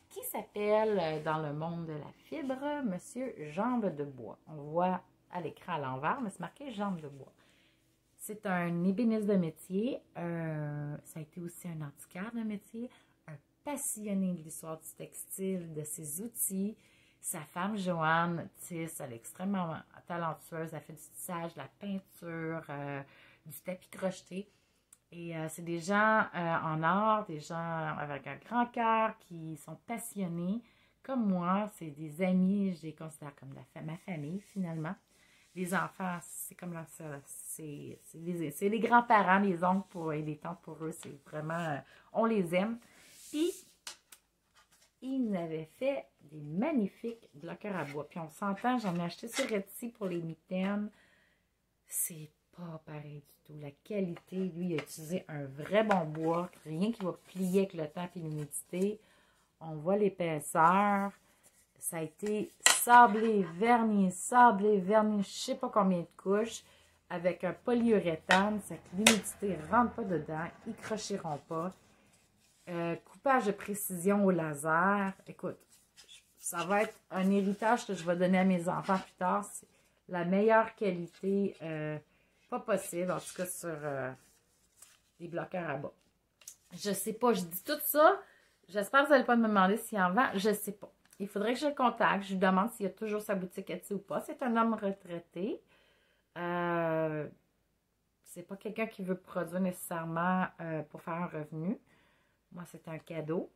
qui s'appelle, dans le monde de la fibre, M. Jambes de bois. On voit à l'écran à l'envers, mais c'est marqué Jambes de bois. C'est un ébéniste de métier, ça a été aussi un antiquaire de métier, un passionné de l'histoire du textile, de ses outils. Sa femme, Joanne, tisse, elle est extrêmement talentueuse. Elle fait du tissage, de la peinture, du tapis crocheté. Et c'est des gens en art, des gens avec un grand cœur qui sont passionnés. Comme moi, c'est des amis, je les considère comme ma famille, finalement. Les enfants, c'est comme ça. C'est les grands-parents, les oncles et les tantes pour eux. C'est vraiment, on les aime. Puis, ils nous avaient fait des magnifiques bloqueurs à bois. Puis on s'entend, j'en ai acheté sur Etsy pour les mitaines. C'est pas pareil du tout. La qualité, lui, il a utilisé un vrai bon bois. Rien qui va plier avec le temps et l'humidité. On voit l'épaisseur. Ça a été sablé, verni, je sais pas combien de couches, avec un polyuréthane, c'est que l'humidité ne rentre pas dedans, ils ne crochiront pas. Coupage de précision au laser. Écoute, ça va être un héritage que je vais donner à mes enfants plus tard. C'est la meilleure qualité, pas possible, en tout cas sur les bloqueurs à bas. Je sais pas, je dis tout ça. J'espère que vous n'allez pas me demander s'il en vend. Je sais pas. Il faudrait que je le contacte. Je lui demande s'il y a toujours sa boutique Etsy ou pas. C'est un homme retraité. C'est pas quelqu'un qui veut produire nécessairement pour faire un revenu. Moi, c'est un cadeau.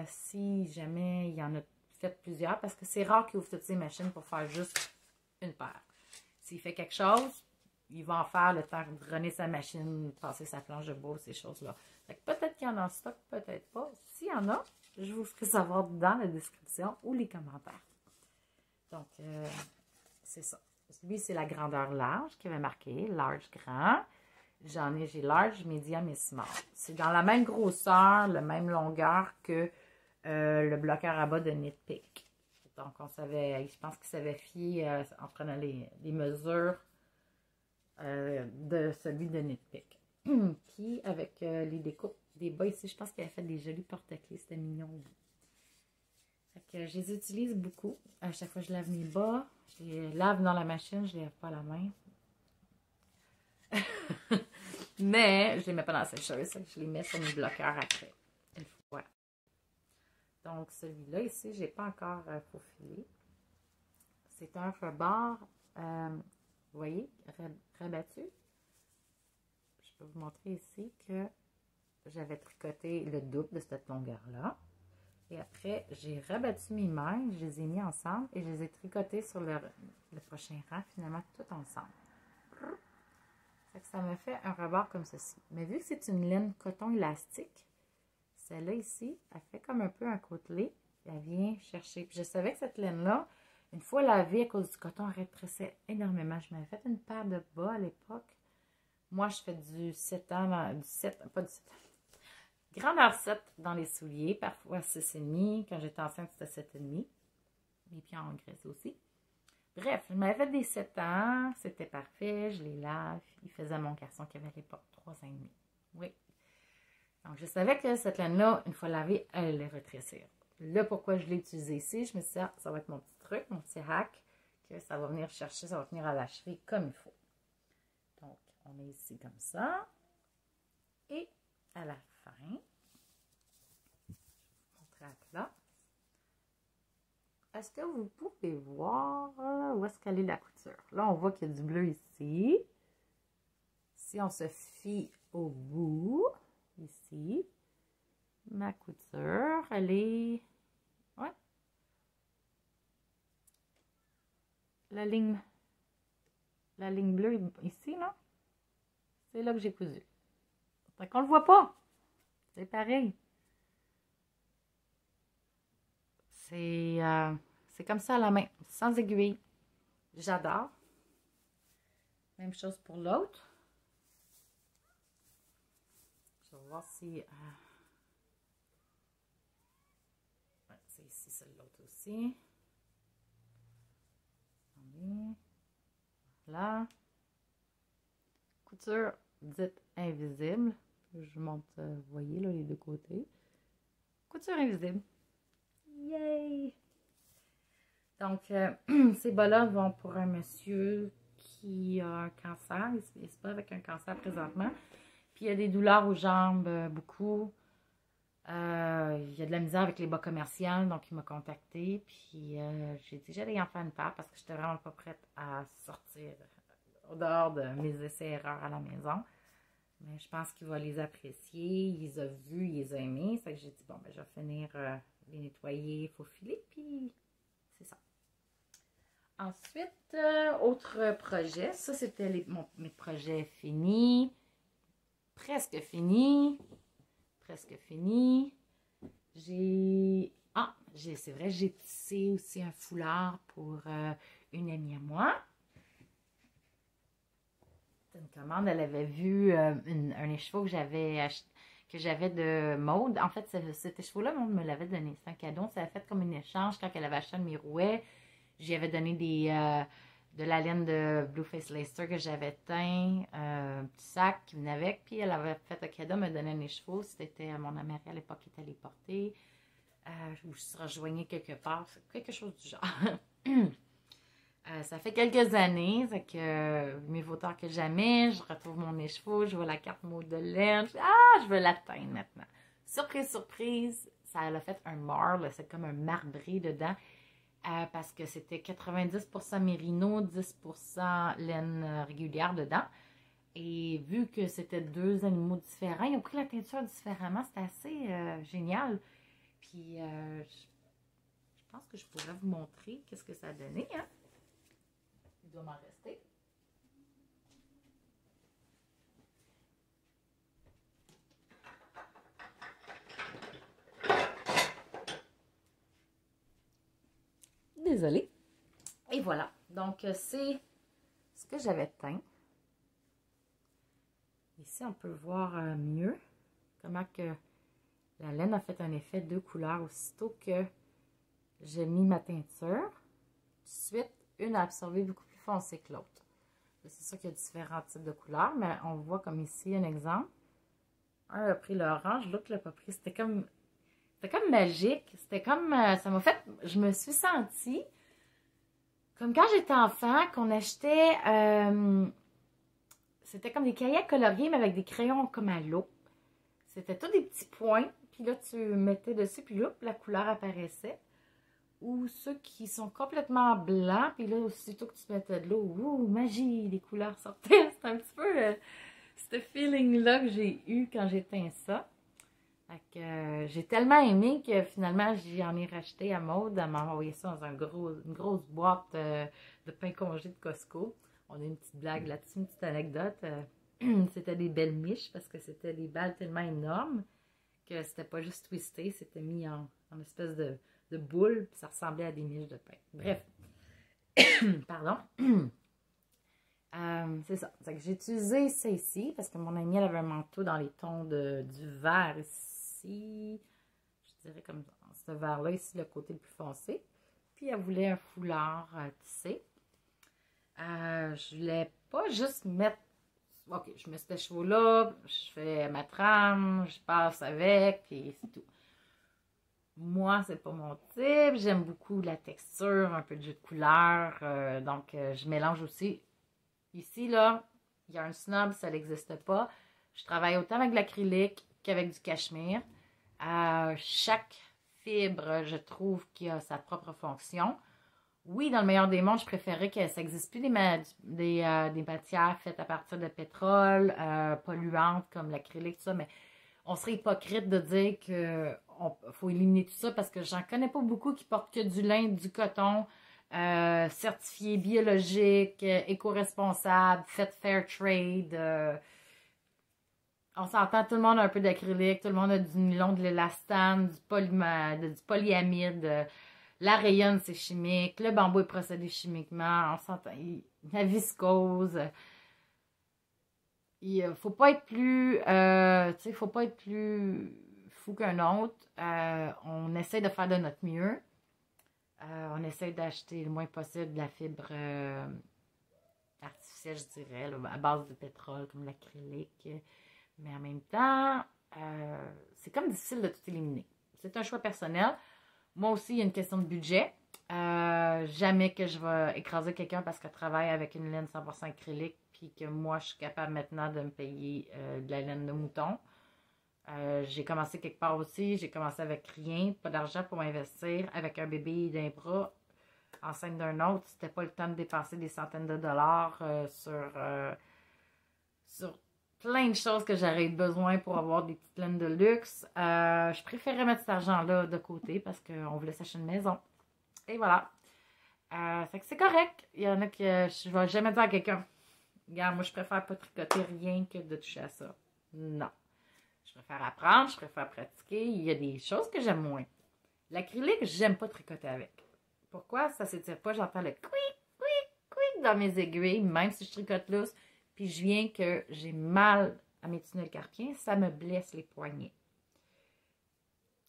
Si jamais il y en a fait plusieurs, parce que c'est rare qu'il ouvre toutes ses machines pour faire juste une paire. S'il fait quelque chose, il va en faire le temps de runner sa machine, passer sa planche de bois, ces choses-là. Peut-être qu'il y en a en stock, peut-être pas. S'il y en a, je vous ferai savoir dans la description ou les commentaires. Donc, c'est ça. Lui, c'est la grandeur large qui avait marqué, large grand. J'ai large, medium et small. C'est dans la même grosseur, la même longueur que le bloqueur à bas de Knitpick. Donc, je pense qu'il s'avait fié en prenant les mesures de celui de Knitpick. Puis, avec les découpes des bas ici, je pense qu'il avait fait des jolis porte-clés. C'était mignon. Fait que je les utilise beaucoup. À chaque fois que je lave mes bas, je les lave dans la machine, je ne les lave pas à la main. Mais je les mets pas dans la sécheuse, je les mets sur mes bloqueurs après, une fois. Donc, celui-là ici, je n'ai pas encore faufilé. C'est un rebord, vous voyez, rabattu. Je peux vous montrer ici que j'avais tricoté le double de cette longueur-là. Et après, j'ai rabattu mes mailles, je les ai mis ensemble et je les ai tricotés sur le prochain rang, finalement, tout ensemble. Ça me fait un rebord comme ceci. Mais vu que c'est une laine coton élastique, celle-là ici, elle fait comme un peu un côtelé. Elle vient chercher. Puis je savais que cette laine-là, une fois lavée à cause du coton, elle rétrécissait énormément. Je m'avais fait une paire de bas à l'époque. Moi, je fais du 7 ans, pas du 7 ans. Grandeur 7 dans les souliers, parfois 6,5. Quand j'étais enceinte, c'était 7,5. Les pieds en graisse aussi. Bref, je m'avais fait des 7 ans, c'était parfait, je les lave. Il faisait mon garçon qui avait à l'époque 3 ans et demi. Oui. Donc, je savais que cette laine-là, une fois lavée, elle allait rétrécir. Là, pourquoi je l'ai utilisée ici, je me suis dit, ah, ça va être mon petit truc, mon petit hack, que ça va venir chercher, ça va venir à la cheville comme il faut. Donc, on est ici comme ça. Et à la fin, je vais vous montrer à plat. Est-ce que vous pouvez voir où est-ce qu'elle est la couture? Là, on voit qu'il y a du bleu ici. Si on se fie au bout, ici, ma couture, elle est... Ouais. La ligne bleue ici, là, c'est là que j'ai cousu. Fait qu'on le voit pas. C'est pareil. C'est c'est comme ça à la main, sans aiguille. J'adore. Même chose pour l'autre. Je vais voir si... ouais, c'est ici, c'est l'autre aussi. Là. Couture dite invisible. Je montre, vous voyez, là, les deux côtés. Couture invisible. Yay! Donc, ces bas-là vont pour un monsieur qui a un cancer. Il se bat avec un cancer présentement. Puis, il y a des douleurs aux jambes, beaucoup. Il y a de la misère avec les bas commerciaux, donc il m'a contacté. Puis, j'ai dit que j'allais en faire une part parce que j'étais vraiment pas prête à sortir au dehors de mes essais-erreurs à la maison. Mais je pense qu'il va les apprécier. Il les a vus, il les a aimés. Ça fait que j'ai dit, bon, ben, je vais finir les nettoyer, faufiler, puis c'est ça. Ensuite, autre projet. Ça, c'était mes projets finis. Presque finis. Presque finis. C'est vrai, j'ai tissé aussi un foulard pour une amie à moi. Une commande, elle avait vu un écheveau que j'avais de Maude. En fait, cet écheveau-là, Maude me l'avait donné. C'est un cadeau. Ça a fait comme un échange quand elle avait acheté un de mes rouets. J'y avais donné de la laine de Blueface Leicester que j'avais teint, un petit sac qui venait avec. Puis elle avait fait un cadeau, me donné un écheveau. C'était mon amie à l'époque qui était allée porter. Ou je se rejoignais quelque part. Quelque chose du genre. Ça fait quelques années, c'est que mieux vaut tard que jamais, je retrouve mon écheveau, je vois la carte mode de laine, je veux l'atteindre maintenant. Surprise, surprise, ça a fait un marbre, c'est comme un marbré dedans, parce que c'était 90% mérino, 10% laine régulière dedans. Et vu que c'était deux animaux différents, ils ont pris la teinture différemment, c'était assez génial. Puis, je pense que je pourrais vous montrer qu'est-ce que ça a donné, hein? Il doit m'en rester. Désolée. Et voilà. Donc, c'est ce que j'avais teint. Ici, on peut voir mieux comment que la laine a fait un effet de couleurs aussitôt que j'ai mis ma teinture. Tout de suite, une a absorbé beaucoup plus foncé que l'autre. C'est sûr qu'il y a différents types de couleurs, mais on voit comme ici un exemple. Un a pris l'orange, l'autre l'a pas pris. C'était comme magique. C'était comme, ça m'a fait, je me suis sentie comme quand j'étais enfant, qu'on achetait, c'était comme des cahiers coloriés, mais avec des crayons comme à l'eau. C'était tous des petits points, puis là, tu mettais dessus, puis là, la couleur apparaissait. Ou ceux qui sont complètement blancs, puis là, aussitôt que tu mettais de l'eau, ouh, magie, les couleurs sortaient. C'est un petit peu ce feeling-là que j'ai eu quand j'ai teint ça. Fait que j'ai tellement aimé que finalement, j'en ai racheté à Maude. Elle m'a envoyé ça dans une grosse boîte de pain congé de Costco. On a une petite blague là-dessus, une petite anecdote. C'était des belles miches parce que c'était des balles tellement énormes que c'était pas juste twisté, c'était mis en espèce de boule, puis ça ressemblait à des miches de pain. Bref. Pardon. C'est ça. J'ai utilisé ça ici parce que mon amie, elle avait un manteau dans les tons du vert ici. Je dirais comme ce vert-là, ici, le côté le plus foncé. Puis elle voulait un foulard tissé. Je voulais pas juste mettre. Ok, je mets ce chevaux-là, je fais ma trame, je passe avec, puis c'est tout. Moi, c'est pas mon type. J'aime beaucoup la texture, un peu de jeu de couleur. Donc, je mélange aussi. Ici, là, il y a un snob, ça n'existe pas. Je travaille autant avec de l'acrylique qu'avec du cachemire. Chaque fibre, je trouve qu'il a sa propre fonction. Oui, dans le meilleur des mondes, je préférais que ça n'existe plus des matières faites à partir de pétrole, polluantes comme l'acrylique, tout ça, mais on serait hypocrite de dire qu'il faut éliminer tout ça parce que j'en connais pas beaucoup qui portent que du lin, du coton, certifié biologique, éco-responsable, fait fair trade. On s'entend, tout le monde a un peu d'acrylique, tout le monde a du nylon, de l'élastane, du polyamide. La rayonne, c'est chimique. Le bambou est procédé chimiquement. On s'entend. La viscose. Il faut pas être plus, tu sais, faut pas être plus fou qu'un autre. On essaie de faire de notre mieux. On essaie d'acheter le moins possible de la fibre artificielle, je dirais, là, à base de pétrole, comme l'acrylique. Mais en même temps, c'est comme difficile de tout éliminer. C'est un choix personnel. Moi aussi, il y a une question de budget. Jamais que je vais écraser quelqu'un parce qu'elle travaille avec une laine 100% acrylique puis que moi, je suis capable maintenant de me payer de la laine de mouton. J'ai commencé quelque part aussi. J'ai commencé avec rien, pas d'argent pour m'investir, avec un bébé d'un bras, enceinte d'un autre. C'était pas le temps de dépenser des centaines de dollars sur plein de choses que j'aurais eu besoin pour avoir des petites laines de luxe. Je préférais mettre cet argent-là de côté parce qu'on voulait s'acheter une maison. Et voilà. Fait que c'est correct. Il y en a que je vais jamais dire à quelqu'un, regarde, moi je préfère pas tricoter rien que de toucher à ça. Non. Je préfère apprendre, je préfère pratiquer. Il y a des choses que j'aime moins. L'acrylique, j'aime pas tricoter avec. Pourquoi? Ça s'étire pas, j'entends le quick, quick, quick dans mes aiguilles, même si je tricote lousse. Puis je viens que j'ai mal à mes tunnels carpiens, ça me blesse les poignets.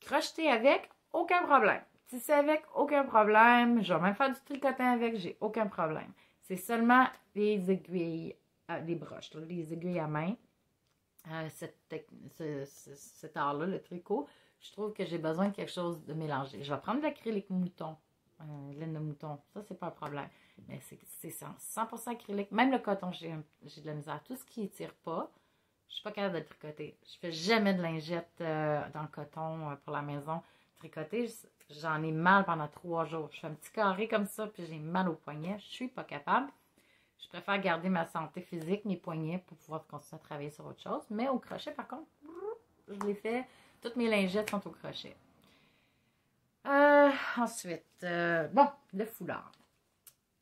Crocheter avec, aucun problème. Tisser avec, aucun problème. Je vais même faire du tricotin avec, j'ai aucun problème. C'est seulement les aiguilles, les broches, là, les aiguilles à main. Cet art-là, le tricot, je trouve que j'ai besoin de quelque chose de mélangé. Je vais prendre de l'acrylique mouton, laine de mouton, ça c'est pas un problème. Mais c'est 100% acrylique. Même le coton, j'ai de la misère. Tout ce qui étire pas, je suis pas capable de le tricoter. Je fais jamais de lingette dans le coton pour la maison. Tricoter, j'en ai mal pendant 3 jours. Je fais un petit carré comme ça, puis j'ai mal au poignet. Je suis pas capable. Je préfère garder ma santé physique, mes poignets, pour pouvoir continuer à travailler sur autre chose. Mais au crochet, par contre, je l'ai fait. Toutes mes lingettes sont au crochet. Ensuite, bon, le foulard.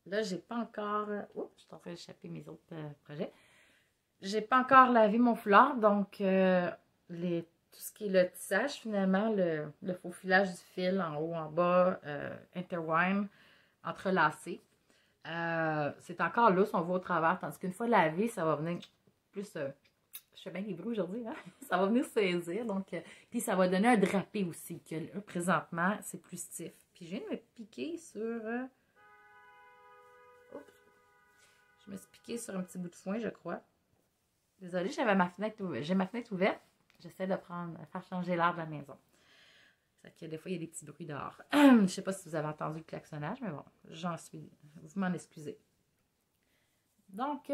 Là, j'ai pas encore... Oups, je suis en train d'échapper mes autres projets. J'ai pas encore lavé mon foulard, donc tout ce qui est le tissage, finalement, le faux filage du fil en haut, en bas, intertwine, entrelacé. C'est encore lousse, on voit au travers, tandis qu'une fois lavé, ça va venir plus... je fais bien des bruits aujourd'hui, hein? Ça va venir saisir, donc... puis ça va donner un drapé aussi, que là, présentement, c'est plus stiff. Puis je viens de me piquer sur... Oups! Je me suis piquée sur un petit bout de foin, je crois. Désolée, j'ai ma fenêtre ouverte. J'essaie de faire changer l'air de la maison. Ça fait que des fois, il y a des petits bruits dehors. Je ne sais pas si vous avez entendu le klaxonnage, mais bon, vous m'en excusez. Donc,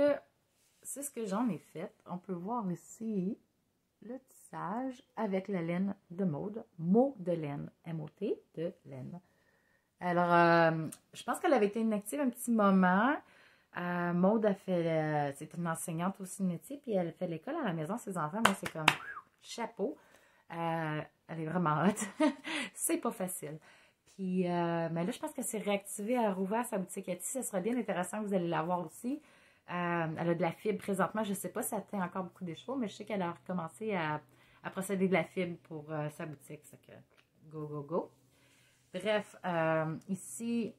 c'est ce que j'en ai fait. On peut voir ici le tissage avec la laine de Maude. Mot de laine. M-O-T de laine. Alors, je pense qu'elle avait été inactive un petit moment. Maude a fait, c'est une enseignante aussi de métier, puis elle fait l'école à la maison, ses enfants. Moi, c'est comme chapeau. Elle est vraiment hot. C'est pas facile. Puis, mais là, je pense qu'elle s'est réactivée, elle a rouvert sa boutique Etsy. Ce serait bien intéressant que vous allez la voir aussi. Elle a de la fibre présentement. Je ne sais pas si ça tient encore beaucoup des chevaux, mais je sais qu'elle a recommencé à procéder de la fibre pour sa boutique. C'est que go, go, go. Bref, ici,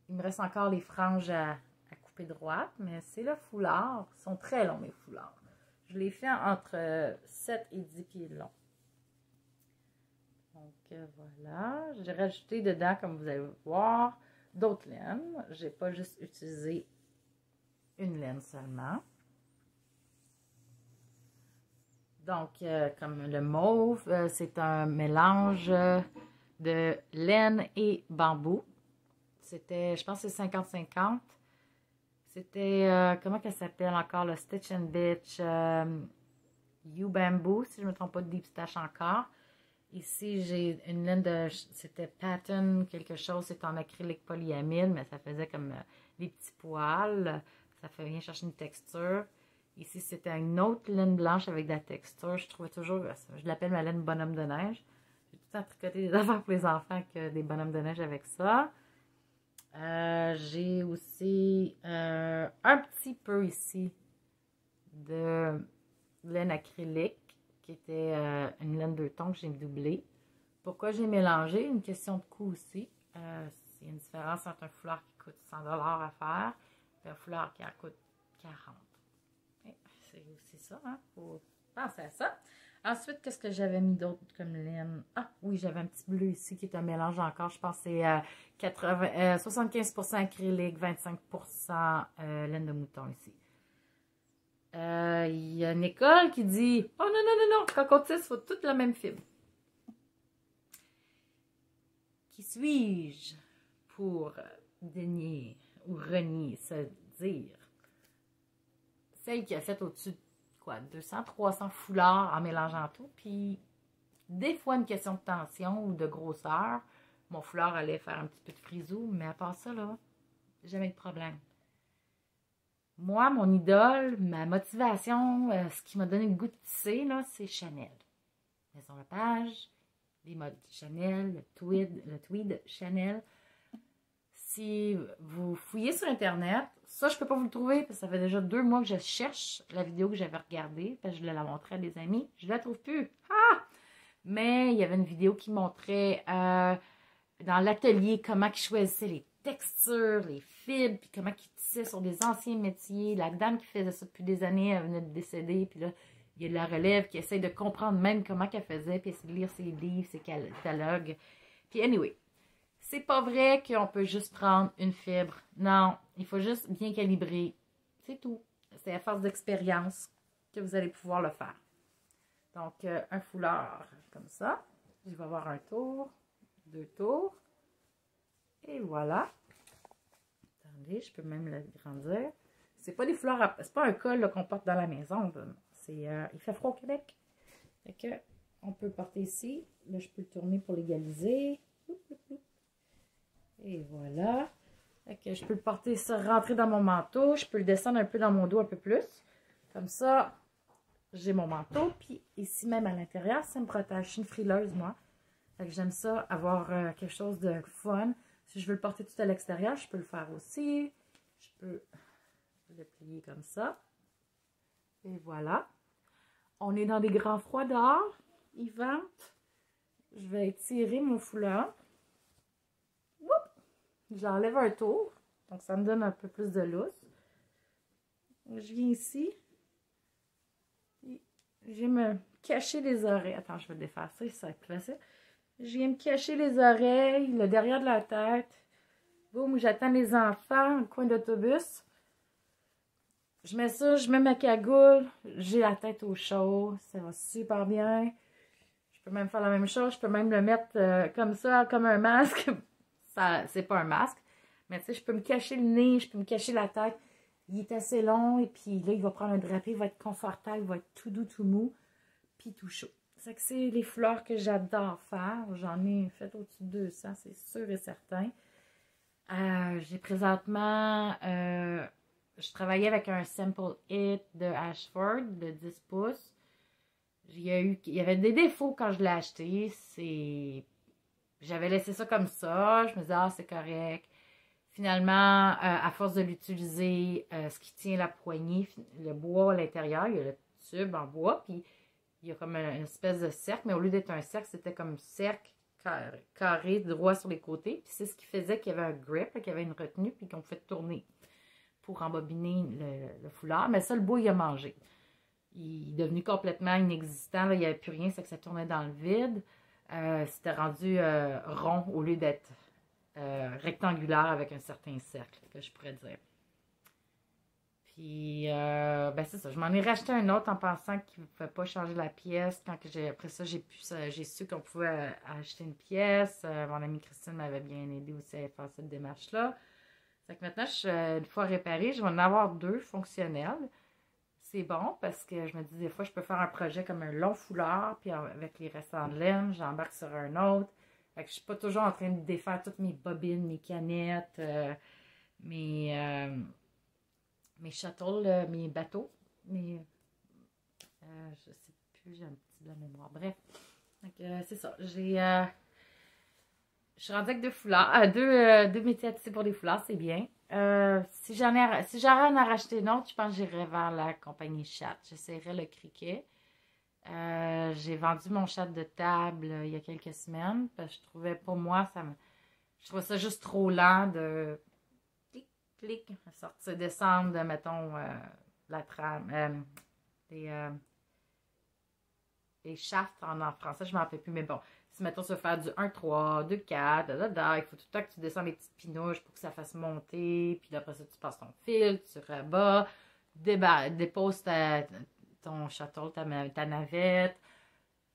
il me reste encore les franges à couper droite, mais c'est le foulard. Ils sont très longs, mes foulards. Je les fais entre 7 et 10 pieds de long. Donc, voilà. J'ai rajouté dedans, comme vous allez voir, d'autres laines. Je n'ai pas juste utilisé une laine seulement. Donc, comme le mauve, c'est un mélange de laine et bambou. C'était, je pense que c'est 50-50. C'était, comment qu'elle s'appelle encore, le Stitch and Bitch You Bamboo, si je ne me trompe pas, de Deep Stash encore. Ici, j'ai une laine de, c'était Pattern quelque chose, c'est en acrylique polyamide, mais ça faisait comme des petits poils. Ça fait bien chercher une texture. Ici, c'était une autre laine blanche avec de la texture. Je trouvais toujours, je l'appelle ma laine bonhomme de neige. J'ai tout le temps tricoté des affaires pour les enfants que des bonhommes de neige avec ça. J'ai aussi un petit peu ici de laine acrylique qui était une laine 2 tons que j'ai doublée. Pourquoi j'ai mélangé? Une question de coût aussi. Il y a une différence entre un foulard qui coûte 100 $ à faire et un foulard qui en coûte 40. C'est aussi ça, hein? Faut penser à ça. Ensuite, qu'est-ce que j'avais mis d'autre comme laine? Ah oui, j'avais un petit bleu ici qui est un mélange encore. Je pense que c'est 75% acrylique, 25% laine de mouton ici. Il y a une école qui dit « Oh non, non, non, non, quand on tisse, il faut toute la même fibre. » Qui suis-je pour dénier ou renier, se dire? Celle qui a fait au-dessus de quoi, 200, 300 foulards en mélangeant tout, puis des fois une question de tension ou de grosseur, mon foulard allait faire un petit peu de frisou, mais à part ça, là, jamais de problème. Moi, mon idole, ma motivation, ce qui m'a donné le goût de tisser, là, c'est Chanel. Maison Lepage, les modes Chanel, le tweed Chanel. Si vous fouillez sur Internet, ça, je ne peux pas vous le trouver parce que ça fait déjà 2 mois que je cherche la vidéo que j'avais regardée. Parce que je voulais la montrer à des amis. Je ne la trouve plus. Ah! Mais il y avait une vidéo qui montrait dans l'atelier comment ils choisissaient les textures, les fibres, puis comment ils tissaient sur des anciens métiers. La dame qui faisait ça depuis des années, elle venait de décéder. Puis là, il y a de la relève qui essaye de comprendre même comment qu'elle faisait, puis essayer de lire ses livres, ses catalogues. Puis anyway. C'est pas vrai qu'on peut juste prendre une fibre. Non, il faut juste bien calibrer. C'est tout. C'est à force d'expérience que vous allez pouvoir le faire. Donc, un foulard comme ça. Je vais avoir un tour, 2 tours. Et voilà. Attendez, je peux même le grandir. C'est pas des foulards, c'est pas un col qu'on porte dans la maison. Il fait froid au Québec. Fait que, on peut le porter ici. Là, je peux le tourner pour l'égaliser. Et voilà. Fait que je peux le porter ça, rentrer dans mon manteau. Je peux le descendre un peu dans mon dos un peu plus. Comme ça, j'ai mon manteau. Puis ici même à l'intérieur, ça me protège. Je suis une frileuse, moi. Fait que j'aime ça, avoir quelque chose de fun. Si je veux le porter tout à l'extérieur, je peux le faire aussi. Je peux le plier comme ça. Et voilà. On est dans des grands froids dehors. Il vente. Je vais étirer mon foulard. J'enlève un tour, donc ça me donne un peu plus de lousse. Je viens ici. Je viens me cacher les oreilles. Attends, je vais défaire ça, ça va être facile. Je viens me cacher les oreilles, le derrière de la tête. Boum, j'attends les enfants au coin d'autobus. Je mets ça, je mets ma cagoule. J'ai la tête au chaud. Ça va super bien. Je peux même faire la même chose. Je peux même le mettre comme ça, comme un masque. C'est pas un masque, mais tu sais, je peux me cacher le nez, je peux me cacher la tête. Il est assez long, et puis là, il va prendre un drapé, il va être confortable, il va être tout doux, tout mou, puis tout chaud. C'est que c'est les fleurs que j'adore faire. J'en ai fait au-dessus de 200, c'est sûr et certain. J'ai présentement, je travaillais avec un Simple It de Ashford de 10 pouces. Il y avait des défauts quand je l'ai acheté, j'avais laissé ça comme ça. Je me disais, ah, c'est correct. Finalement, à force de l'utiliser, ce qui tient la poignée, le bois à l'intérieur, il y a le tube en bois, puis il y a comme une espèce de cercle, mais au lieu d'être un cercle, c'était comme un cercle carré, droit sur les côtés. Puis c'est ce qui faisait qu'il y avait un grip, qu'il y avait une retenue, puis qu'on pouvait tourner pour embobiner le foulard. Mais ça, le bois, il a mangé. Il est devenu complètement inexistant. Là, il n'y avait plus rien, c'est que ça tournait dans le vide. C'était rendu rond au lieu d'être rectangulaire avec un certain cercle, que je pourrais dire. Puis, ben c'est ça. Je m'en ai racheté un autre en pensant qu'il ne pouvait pas changer la pièce. Après ça, j'ai su qu'on pouvait acheter une pièce. Mon amie Christine m'avait bien aidé aussi à faire cette démarche-là. Fait que maintenant, une fois réparé, je vais en avoir 2 fonctionnels. C'est bon parce que je me dis des fois, je peux faire un projet comme un long foulard, puis avec les restants de laine, j'embarque sur un autre. Fait que je suis pas toujours en train de défaire toutes mes bobines, mes canettes, mes shuttles, mes bateaux. Je sais plus, j'ai un petit blanc de mémoire. Bref, c'est ça. Je suis rendue avec 2 foulards, 2 métiers à tisser pour des foulards, c'est bien. Si j'aurais à en racheter une autre, je pense que j'irais vers la compagnie Chat. J'essaierais le criquet. J'ai vendu mon chat de table il y a quelques semaines parce que je trouvais, pour moi, Je trouve ça juste trop lent de clic, clic, sortir, descendre, de, mettons, la trame, les shafts en français, je ne m'en rappelle plus, mais bon, si mettons se faire du 1-3, 2-4, il faut tout le temps que tu descends les petites pinouches pour que ça fasse monter, puis après ça, tu passes ton fil, tu rabats, déposes ton shuttle, ta navette,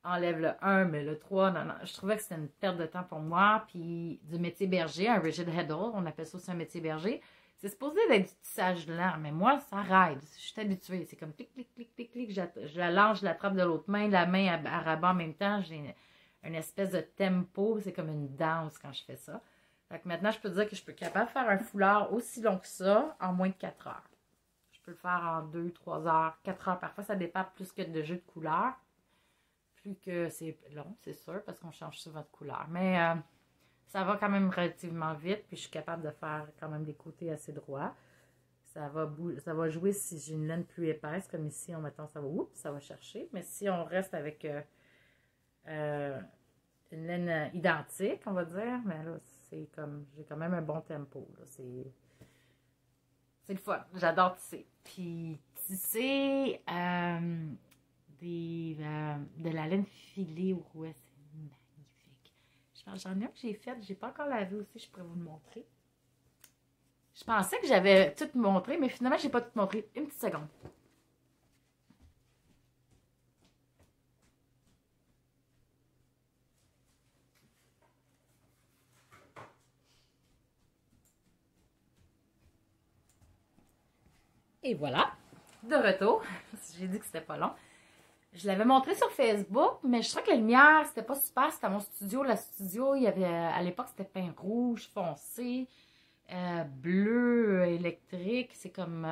enlève le 1, mais le 3, non, non. Je trouvais que c'était une perte de temps pour moi. Puis du métier berger, un rigid heddle, on appelle ça aussi un métier berger. C'est supposé d'être du tissage lent, mais moi, ça ride. Je suis habituée. C'est comme clic, clic, clic, clic, clic. Je la lance, je l'attrape de l'autre main, la main à rabat en même temps. J'ai une espèce de tempo. C'est comme une danse quand je fais ça. Fait que maintenant, je peux dire que je peux être capable de faire un foulard aussi long que ça en moins de 4 heures. Je peux le faire en 2, 3 heures, 4 heures. Parfois, ça dépend plus que de jeu de couleur. Plus que c'est long, c'est sûr, parce qu'on change souvent de couleur. Mais ça va quand même relativement vite, puis je suis capable de faire quand même des côtés assez droits. Ça va jouer si j'ai une laine plus épaisse, comme ici, on mettons, ça va chercher. Mais si on reste avec une laine identique, on va dire, mais là, c'est comme, j'ai quand même un bon tempo. C'est le fun. J'adore tisser. Puis tisser de la laine filée au rouet, c'est magnifique. J'en ai un que j'ai fait, j'ai pas encore lavé aussi, je pourrais vous le montrer. Je pensais que j'avais tout montré, mais finalement, j'ai pas tout montré. Une petite seconde. Et voilà, de retour. J'ai dit que c'était pas long. Je l'avais montré sur Facebook, mais je trouvais que la lumière, c'était pas super. C'était à mon studio. Le studio, il y avait, à l'époque, c'était peint rouge foncé, bleu électrique. C'est comme...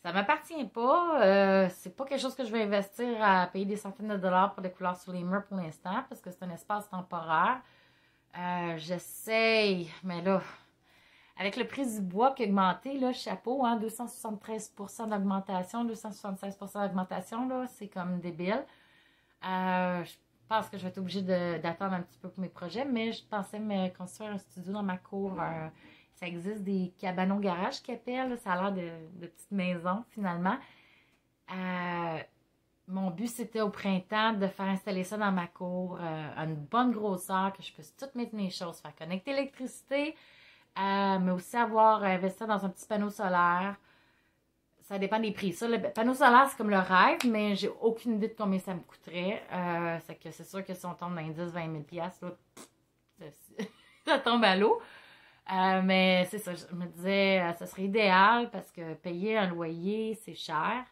ça m'appartient pas. C'est pas quelque chose que je vais investir à payer des centaines de dollars pour des couleurs sur les murs pour l'instant, parce que c'est un espace temporaire. J'essaye, mais là... Avec le prix du bois qui a augmenté, là, chapeau, hein, 273% d'augmentation, 276% d'augmentation, là, c'est comme débile. Je pense que je vais être obligée d'attendre un petit peu pour mes projets, mais je pensais me construire un studio dans ma cour. Ça existe des cabanons garage qui appellent, là, ça a l'air de petites maisons, finalement. Mon but, c'était au printemps de faire installer ça dans ma cour à une bonne grosseur, que je puisse toutes mettre mes choses, faire connecter l'électricité, mais aussi avoir investi dans un petit panneau solaire. Ça dépend des prix. Ça, le panneau solaire, c'est comme le rêve, mais j'ai aucune idée de combien ça me coûterait. C'est sûr que si on tombe dans les 10-20 000 $, là, ça tombe à l'eau. Mais c'est ça, je me disais, ça serait idéal parce que payer un loyer, c'est cher.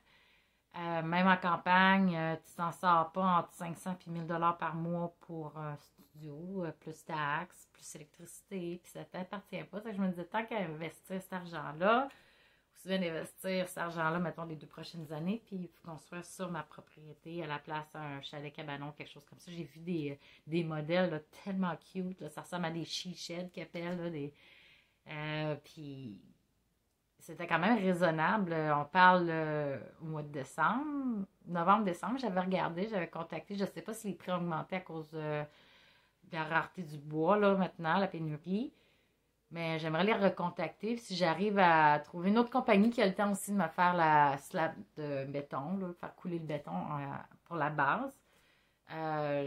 Même en campagne, tu t'en sors pas entre 500 et 1000 $ par mois pour un studio, plus taxes, plus électricité, puis ça t'appartient pas. Je me disais, tant qu'à investir cet argent-là, aussi bien d'investir cet argent-là, mettons, les 2 prochaines années, puis construire sur ma propriété à la place un chalet cabanon, quelque chose comme ça. J'ai vu des modèles là, tellement cute, là, ça ressemble à des she sheds qu'ils appellent, là, puis c'était quand même raisonnable. On parle au mois de décembre, novembre-décembre, j'avais regardé, j'avais contacté, je ne sais pas si les prix ont augmenté à cause de la rareté du bois, là, maintenant, la pénurie. Mais j'aimerais les recontacter. Si j'arrive à trouver une autre compagnie qui a le temps aussi de me faire la slab de béton, là, faire couler le béton pour la base.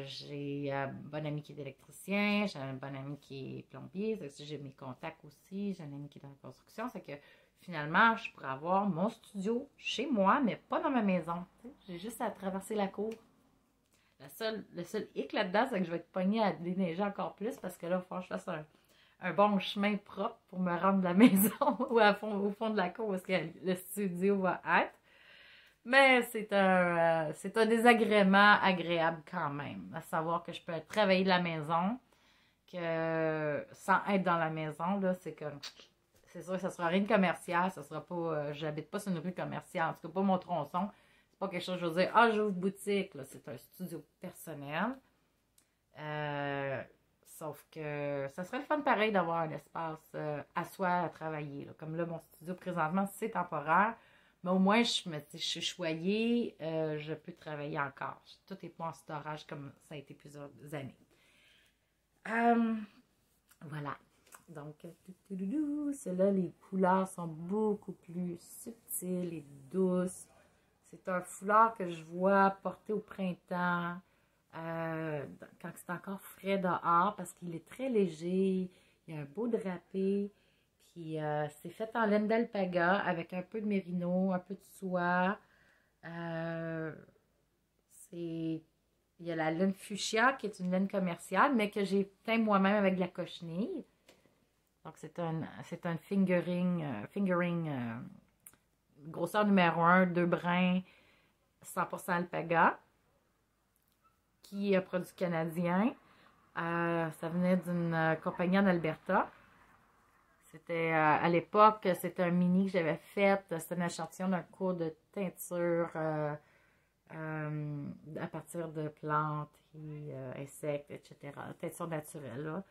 J'ai un bon ami qui est électricien, j'ai un bon ami qui est plombier, j'ai mes contacts aussi, j'ai un ami qui est dans la construction. C'est que finalement, je pourrais avoir mon studio chez moi, mais pas dans ma maison. J'ai juste à traverser la cour. Le seul hic là-dedans, c'est que je vais être pognée à déneiger encore plus parce que là, il faut que je fasse un bon chemin propre pour me rendre de la maison ou au fond de la cour où est-ce que le studio va être. Mais c'est un désagrément agréable quand même, à savoir que je peux travailler de la maison, que sans être dans la maison, là, c'est sûr que ça sera rien de commercial, ça sera pas, j'habite pas sur une rue commerciale, en tout cas pas mon tronçon, c'est pas quelque chose, je veux dire, j'ouvre boutique, là, c'est un studio personnel. Sauf que ça serait le fun pareil d'avoir un espace à soi à travailler. Là. Comme là, mon studio présentement, c'est temporaire. Mais au moins, je suis choyée, je peux travailler encore. Tout est pas en storage comme ça a été plusieurs années. Voilà. Donc, ceux-là, les couleurs sont beaucoup plus subtiles et douces. C'est un foulard que je vois porter au printemps, quand c'est encore frais dehors, parce qu'il est très léger, il y a un beau drapé, puis c'est fait en laine d'alpaga avec un peu de mérino, un peu de soie. Euh, c'est... Il y a la laine fuchsia, qui est une laine commerciale, mais que j'ai teint moi-même avec de la cochenille. Donc, c'est un fingering grosseur numéro 1, 2 brins, 100% alpaga, qui est un produit canadien. Ça venait d'une compagnie en Alberta. C'était, à l'époque, c'était un mini que j'avais fait. C'était un échantillon d'un cours de teinture à partir de plantes et insectes, etc. Teinture naturelle, là,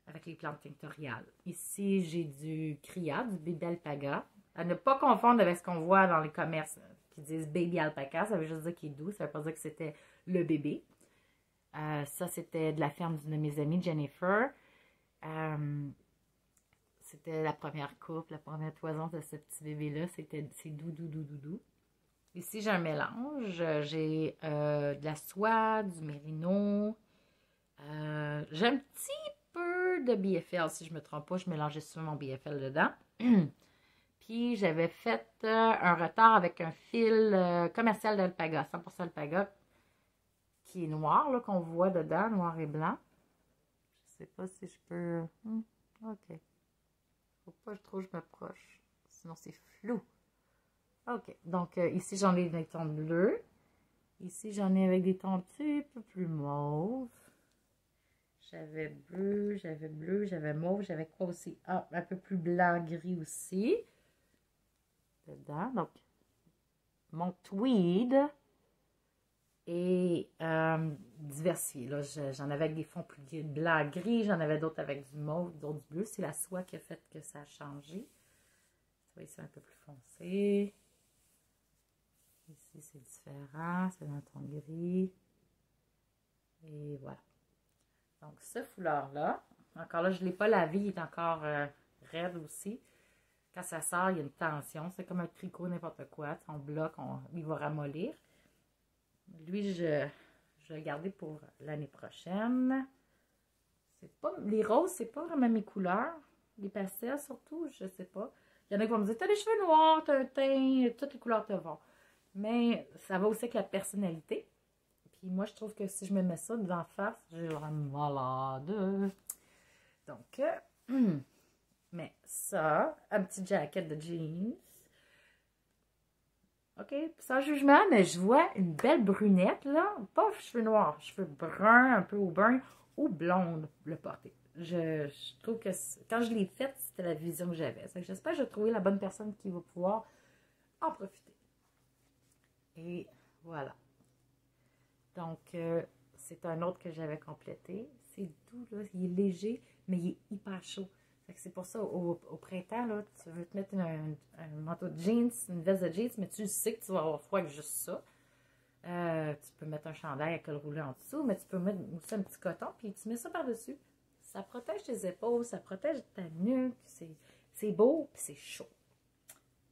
avec les plantes tinctoriales. Ici, j'ai du Cria, du baby alpaga. À ne pas confondre avec ce qu'on voit dans les commerces qui disent baby alpaca. Ça veut juste dire qu'il est doux. Ça veut pas dire que c'était le bébé. Ça, c'était de la ferme d'une de mes amies, Jennifer. C'était la première coupe, la première toison de ce petit bébé-là. C'est doux, doux, doux, doux, doux. Ici, j'ai un mélange. J'ai de la soie, du mérino. J'ai un petit peu de BFL, si je ne me trompe pas. Je mélangeais souvent mon BFL dedans. Puis, j'avais fait un retard avec un fil commercial d'alpaga, 100% alpaga, qui est noir, là, qu'on voit dedans, noir et blanc. Je sais pas si je peux... OK. Faut pas trop que je m'approche. Sinon, c'est flou. OK. Donc, ici, j'en ai des tons bleus. Ici, j'en ai avec des tons un petit peu plus mauves. J'avais bleu, j'avais mauve, j'avais quoi aussi? Ah, un peu plus blanc-gris aussi. Dedans. Donc, mon tweed est diversifié. Là, j'en avais avec des fonds plus blanc-gris, j'en avais d'autres avec du mauve, d'autres du bleu. C'est la soie qui a fait que ça a changé. Vous voyez, c'est un peu plus foncé. Ici, c'est différent. C'est dans le ton gris. Et voilà. Donc, ce foulard-là, encore là, je ne l'ai pas lavé, il est encore raide aussi. Quand ça sort, il y a une tension. C'est comme un tricot, n'importe quoi. On bloque, il va ramollir. Lui, je vais le garder pour l'année prochaine. Les roses, c'est pas vraiment mes couleurs. Les pastels, surtout, je sais pas. Il y en a qui vont me dire, t'as les cheveux noirs, t'as un teint, toutes les couleurs te vont. Mais ça va aussi avec la personnalité. Puis moi, je trouve que si je me mets ça devant face, j'ai l'air malade. Donc, mais ça, un petit jacket de jeans. OK, sans jugement, mais je vois une belle brunette, là. Pas cheveux noirs, cheveux bruns, un peu au brun, ou blonde, le porter. Je trouve que quand je l'ai faite, c'était la vision que j'avais. J'espère que je vais trouver la bonne personne qui va pouvoir en profiter. Et voilà. Donc, c'est un autre que j'avais complété. C'est doux, là. Il est léger, mais il est hyper chaud. C'est pour ça, au printemps, là, tu veux te mettre un manteau de jeans, une veste de jeans, mais tu sais que tu vas avoir froid avec juste ça. Tu peux mettre un chandail à col roulé en dessous, mais tu peux mettre aussi un petit coton, puis tu mets ça par-dessus. Ça protège tes épaules, ça protège ta nuque. C'est beau, puis c'est chaud.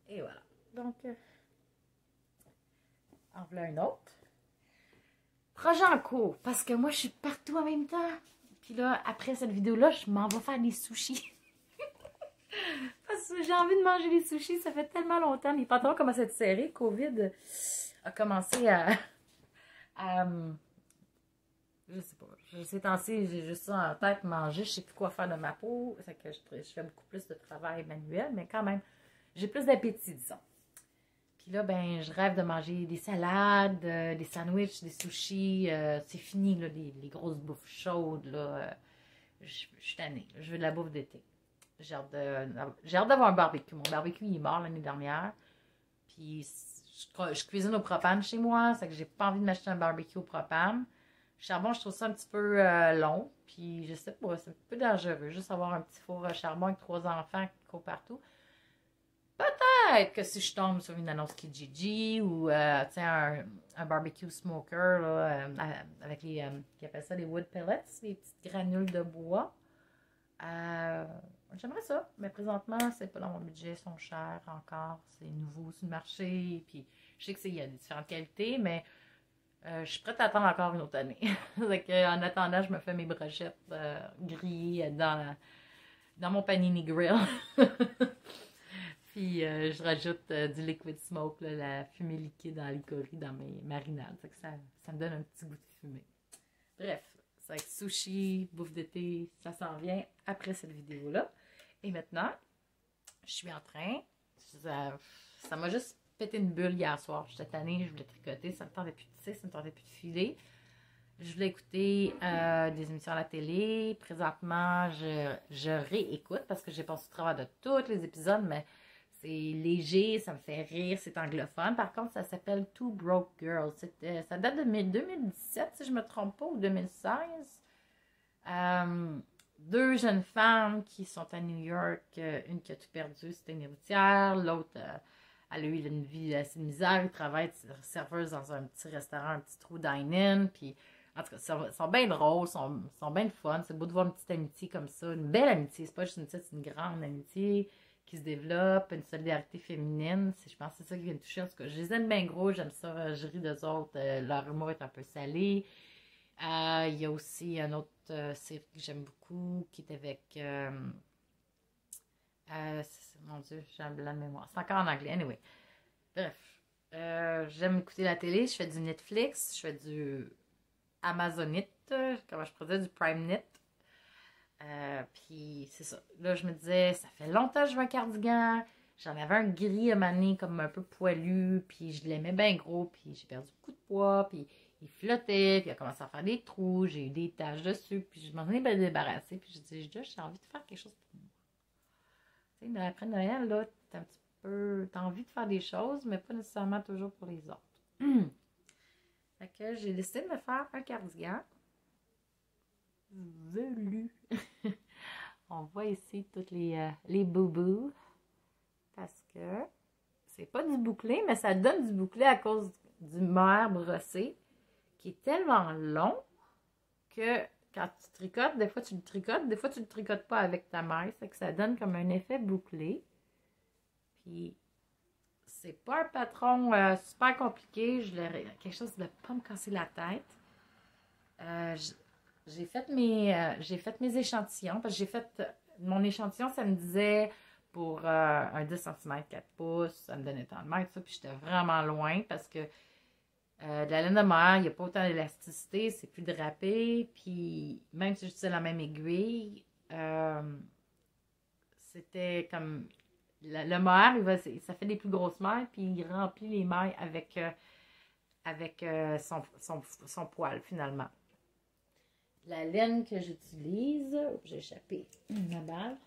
Et voilà. Donc, en voilà un autre. Projet en cours, parce que moi, je suis partout en même temps. Puis là, après cette vidéo-là, je m'en vais faire des sushis. Parce que j'ai envie de manger des sushis, ça fait tellement longtemps. Les pantalons commencent à être serrés. COVID a commencé à je sais pas. Ces temps-ci, j'ai juste ça en tête, manger. Je sais plus quoi faire de ma peau. C'est que je fais beaucoup plus de travail manuel, mais quand même, j'ai plus d'appétit, disons. Puis là, ben, je rêve de manger des salades, des sandwichs, des sushis. C'est fini, là, les grosses bouffes chaudes, là. Je suis tannée. Je veux de la bouffe d'été. J'ai hâte d'avoir un barbecue. Mon barbecue, il est mort l'année dernière. Puis, je cuisine au propane chez moi. C'est que j'ai pas envie de m'acheter un barbecue au propane. Le charbon, je trouve ça un petit peu long. Puis, je sais pas, c'est un peu dangereux. Juste avoir un petit four à charbon avec 3 enfants qui courent partout. Peut-être que si je tombe sur une annonce Kijiji ou un barbecue smoker là, avec les, qui appellent ça les wood pellets, les petites granules de bois. j'aimerais ça, mais présentement, c'est pas dans mon budget, ils sont chers encore, c'est nouveau sur le marché, puis je sais qu'il y a différentes qualités, mais je suis prête à attendre encore une autre année. En attendant, je me fais mes brochettes grillées dans mon panini grill. Puis je rajoute du liquid smoke, là, la fumée liquide en liquori dans mes marinades. Ça me donne un petit goût de fumée. Bref, c'est avec sushi, bouffe d'été, ça s'en vient après cette vidéo-là. Et maintenant, je suis en train, ça m'a juste pété une bulle hier soir. J'étais tannée, je voulais tricoter, ça me tentait plus de tisser, ça me tentait plus de filer. Je voulais écouter des émissions à la télé. Présentement, je réécoute parce que j'ai passé au travers de tous les épisodes, mais c'est léger, ça me fait rire, c'est anglophone. Par contre, ça s'appelle Two Broke Girls. Ça date de 2017, si je ne me trompe pas, ou 2016. Deux jeunes femmes qui sont à New York. Une qui a tout perdu, c'était une héritière. L'autre, elle a eu une vie assez de misère. Elle travaille serveuse dans un petit restaurant, un petit trou dine-in. Puis, en tout cas, ils sont bien drôles, sont bien fun. C'est beau de voir une petite amitié comme ça. Une belle amitié. C'est pas juste une petite, c'est une grande amitié qui se développe, une solidarité féminine. Je pense que c'est ça qui vient me toucher. En tout cas, je les aime bien gros, j'aime ça, je ris d'eux autres. Leur humour est un peu salé. Il y a aussi un autre série que j'aime beaucoup qui est avec... mon Dieu, j'ai un blanc de mémoire. C'est encore en anglais, anyway. Bref, j'aime écouter la télé, je fais du Netflix, je fais du Amazonite, comment je pourrais dire, du PrimeNet. Puis c'est ça. Là, je me disais, ça fait longtemps que je veux un cardigan. J'en avais un gris à maner comme un peu poilu, puis je l'aimais bien gros, puis j'ai perdu beaucoup de poids, puis il flottait, puis il a commencé à faire des trous, j'ai eu des taches dessus, puis je m'en ai bien débarrassé, puis je dis, j'ai envie de faire quelque chose pour moi. Tu sais, après Noël, là, t'as envie de faire des choses, mais pas nécessairement toujours pour les autres. Fait que j'ai décidé de me faire un cardigan velu. On voit ici toutes les boubous parce que c'est pas du bouclé, mais ça donne du bouclé à cause du mohair brossé qui est tellement long que quand tu tricotes, des fois tu le tricotes, des fois tu le tricotes pas avec ta main, c'est que ça donne comme un effet bouclé. Puis c'est pas un patron super compliqué, quelque chose de pas me casser la tête. J'ai fait mes échantillons, parce que mon échantillon, ça me disait pour un 10 cm, 4 pouces, ça me donnait tant de mètres, ça, puis j'étais vraiment loin parce que de la laine de mohair, il n'y a pas autant d'élasticité, c'est plus drapé, puis même si j'utilisais la même aiguille, c'était comme le mohair, ça fait des plus grosses mailles, puis il remplit les mailles avec son poil finalement. La laine que j'utilise, j'ai échappé ma balle,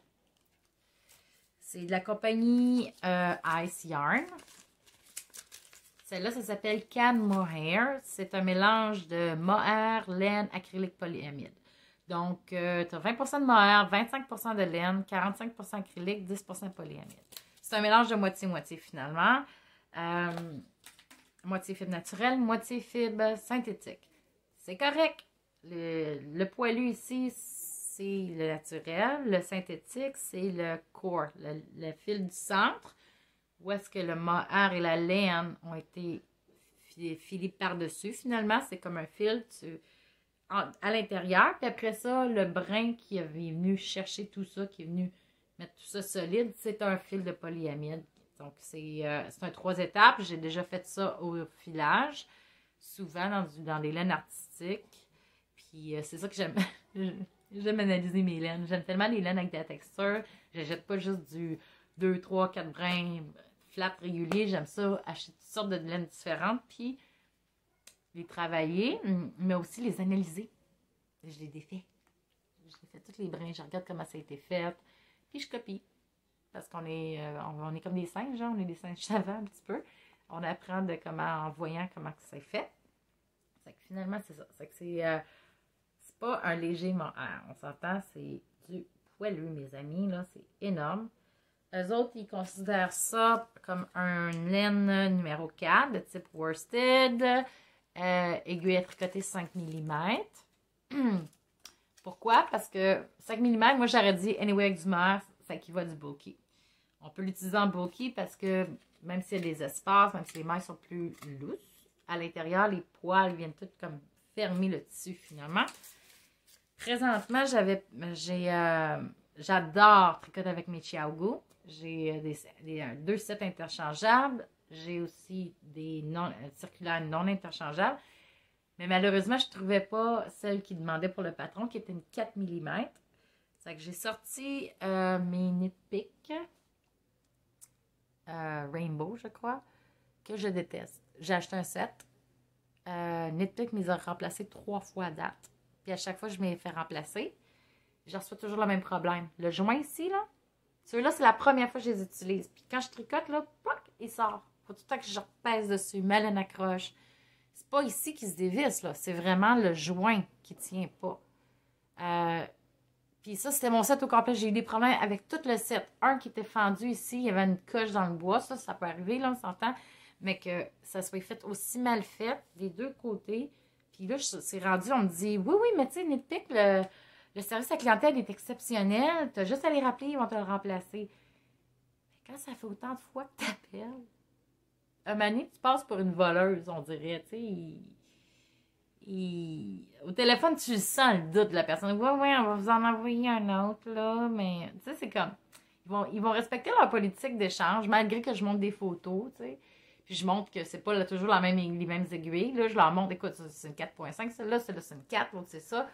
c'est de la compagnie Ice Yarn. Celle-là, ça s'appelle Can Mohair. C'est un mélange de mohair, laine, acrylique, polyamide. Donc, tu as 20% de mohair, 25% de laine, 45% acrylique, 10% polyamide. C'est un mélange de moitié-moitié finalement. Moitié fibre naturelle, moitié fibre synthétique. C'est correct. Le poilu ici, c'est le naturel. Le synthétique, c'est le core, le fil du centre. Où est-ce que le mohair et la laine ont été filés par-dessus. Finalement, c'est comme un fil à l'intérieur. Puis après ça, le brin qui est venu chercher tout ça, qui est venu mettre tout ça solide, c'est un fil de polyamide. Donc, c'est un 3 étapes. J'ai déjà fait ça au filage, souvent dans des laines artistiques. Puis c'est ça que j'aime. J'aime analyser mes laines. J'aime tellement les laines avec de la texture. Je ne jette pas juste du 2, 3, 4 brins flat réguliers. J'aime ça, acheter toutes sortes de laines différentes. Puis les travailler, mais aussi les analyser. Je les défais. Je défais tous les brins. Je regarde comment ça a été fait. Puis je copie. Parce qu'on est, on est comme des singes, on est des singes savants un petit peu. On apprend en voyant comment c'est fait. C'est que finalement, c'est ça. C'est que c'est pas un léger mohair. On s'entend, c'est du poilu, mes amis. Là, c'est énorme. Eux autres, ils considèrent ça comme un laine numéro 4 de type worsted. Aiguille à tricoter 5 mm. Pourquoi? Parce que 5 mm, moi j'aurais dit anyway avec du mohair, fait qu'il va du bulky. On peut l'utiliser en bulky parce que même s'il y a des espaces, même si les mailles sont plus lousses, à l'intérieur, les poils viennent toutes comme fermer le tissu finalement. Présentement, j'adore tricoter avec mes ChiaoGoo. J'ai deux sets interchangeables. J'ai aussi des circulaires non interchangeables. Mais malheureusement, je ne trouvais pas celle qui demandait pour le patron, qui était une 4 mm. C'est que j'ai sorti mes Knit Pick Rainbow, je crois, que je déteste. J'ai acheté un set. Knit Pick me les a remplacés 3 fois à date. Puis à chaque fois, je me les fais remplacer. Je reçois toujours le même problème. Le joint ici, là, ceux-là, c'est la première fois que je les utilise. Puis quand je tricote, là, poc, il sort. Faut tout le temps que je repèse dessus, mal en accroche. C'est pas ici qui se dévisse, là. C'est vraiment le joint qui tient pas. Puis ça, c'était mon set au complet. J'ai eu des problèmes avec tout le set. Un qui était fendu ici, il y avait une coche dans le bois. Ça peut arriver, là, on s'entend. Mais que ça soit fait aussi mal fait des deux côtés. Puis là, c'est rendu, on me dit, oui, mais tu sais, Knit Pick, le service à la clientèle est exceptionnel. Tu as juste à les rappeler, ils vont te le remplacer. Mais quand ça fait autant de fois que tu appelles, un moment donné, tu passes pour une voleuse, on dirait. Tu sais, au téléphone, tu sens le doute de la personne. Oui, on va vous en envoyer un autre, là. Mais, tu sais, c'est comme, ils vont respecter leur politique d'échange, malgré que je montre des photos, tu sais. Puis je montre que c'est pas là, toujours les mêmes aiguilles. Là, je leur montre, écoute, c'est une 4.5, celle-là, c'est une 4, l'autre, c'est ça.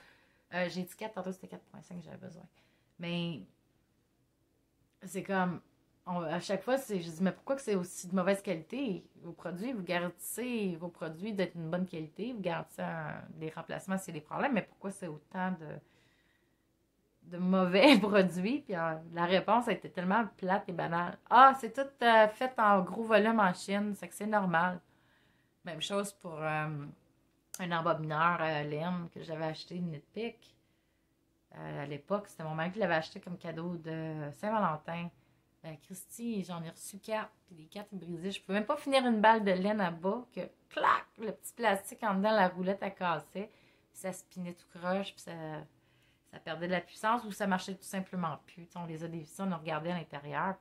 J'ai dit 4, tantôt c'était 4.5 que j'avais besoin. Mais c'est comme, à chaque fois, je dis, mais pourquoi que c'est aussi de mauvaise qualité? Vos produits, vous garantissez vos produits d'être une bonne qualité, vous garantissez des remplacements s'il y a des problèmes, mais pourquoi c'est autant de mauvais produits? Puis la réponse a été tellement plate et banale. Ah, c'est tout fait en gros volume en Chine, c'est que c'est normal. Même chose pour un embobineur à laine que j'avais acheté de Knit Pick. À l'époque, c'était mon mari qui l'avait acheté comme cadeau de Saint-Valentin. Christy, j'en ai reçu 4, puis les 4 brisés. Je ne pouvais même pas finir une balle de laine à bas, que clac, le petit plastique en dedans, la roulette, elle cassait. Puis ça spinait tout croche, puis ça perdait de la puissance, ou ça marchait tout simplement plus. T'sais, on les a dévissés, on a regardé à l'intérieur.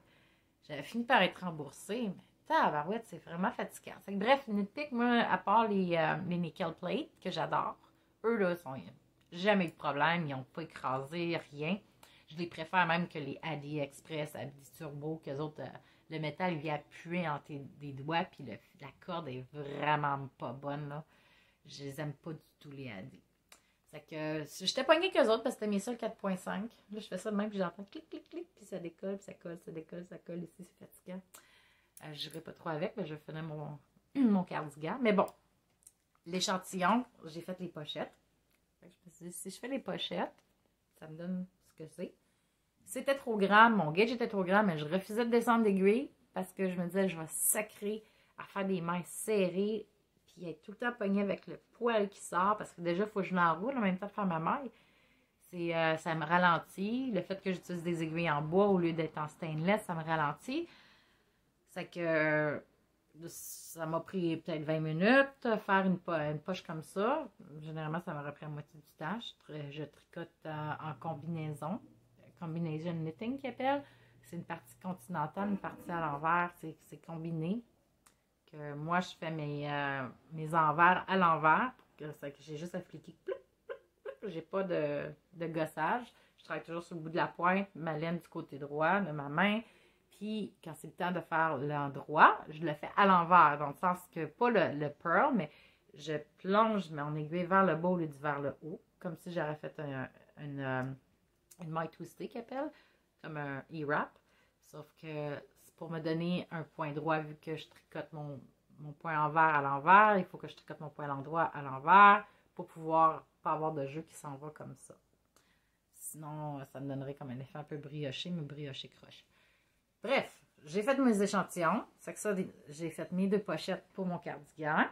J'avais fini par être remboursée, mais tabarouette, c'est vraiment fatigant. Bref, Knit Pick, moi, à part les nickel plate, que j'adore, eux, là, jamais eu de problème, ils n'ont pas écrasé, rien. Je les préfère même que les AliExpress, Abdi Turbo, qu'eux autres, le métal, il vient appuyer entre des doigts, puis la corde est vraiment pas bonne, là. Je les aime pas du tout, les Adi. C'est que j'étais pognée qu'eux autres parce que c'était mes seuls 4.5. Là, je fais ça de même, puis j'entends clic, clic, clic, puis ça décolle, puis ça colle, ça décolle, ça colle ici, c'est fatigant. Je n'irai pas trop avec, mais je faisais mon cardigan. Mais bon, l'échantillon, j'ai fait les pochettes. Je me suis dit, si je fais les pochettes, ça me donne ce que c'est. C'était trop grand, mon gauge était trop grand, mais je refusais de descendre d'aiguille parce que je me disais, je vais sacrer à faire des mains serrées, puis être tout le temps pognée avec le poil qui sort, parce que déjà, il faut que je l'enroule en même temps de faire ma maille. Ça me ralentit. Le fait que j'utilise des aiguilles en bois au lieu d'être en stainless, ça me ralentit. C'est que ça m'a pris peut-être 20 minutes faire une poche comme ça. Généralement, ça m'aurait pris la moitié du temps. Je tricote en combinaison. Combination knitting qu'ils appellent. C'est une partie continentale, une partie à l'envers. C'est combiné. Que moi, je fais mes envers à l'envers. Que j'ai juste à fliquer. J'ai pas de gossage. Je travaille toujours sur le bout de la pointe, ma laine du côté droit de ma main. Puis, quand c'est le temps de faire l'endroit, je le fais à l'envers. Dans le sens que, pas le pearl, mais je plonge mon aiguille vers le bas au lieu de vers le haut. Comme si j'aurais fait une maille twistée qu'elle appelle, comme un E-wrap. Sauf que c'est pour me donner un point droit, vu que je tricote mon point envers à l'envers. Il faut que je tricote mon point à l'endroit à l'envers pour pouvoir pas avoir de jeu qui s'en va comme ça. Sinon, ça me donnerait comme un effet un peu brioché, mais brioché croche. Bref, j'ai fait mes échantillons. C'est que ça, j'ai fait mes 2 pochettes pour mon cardigan.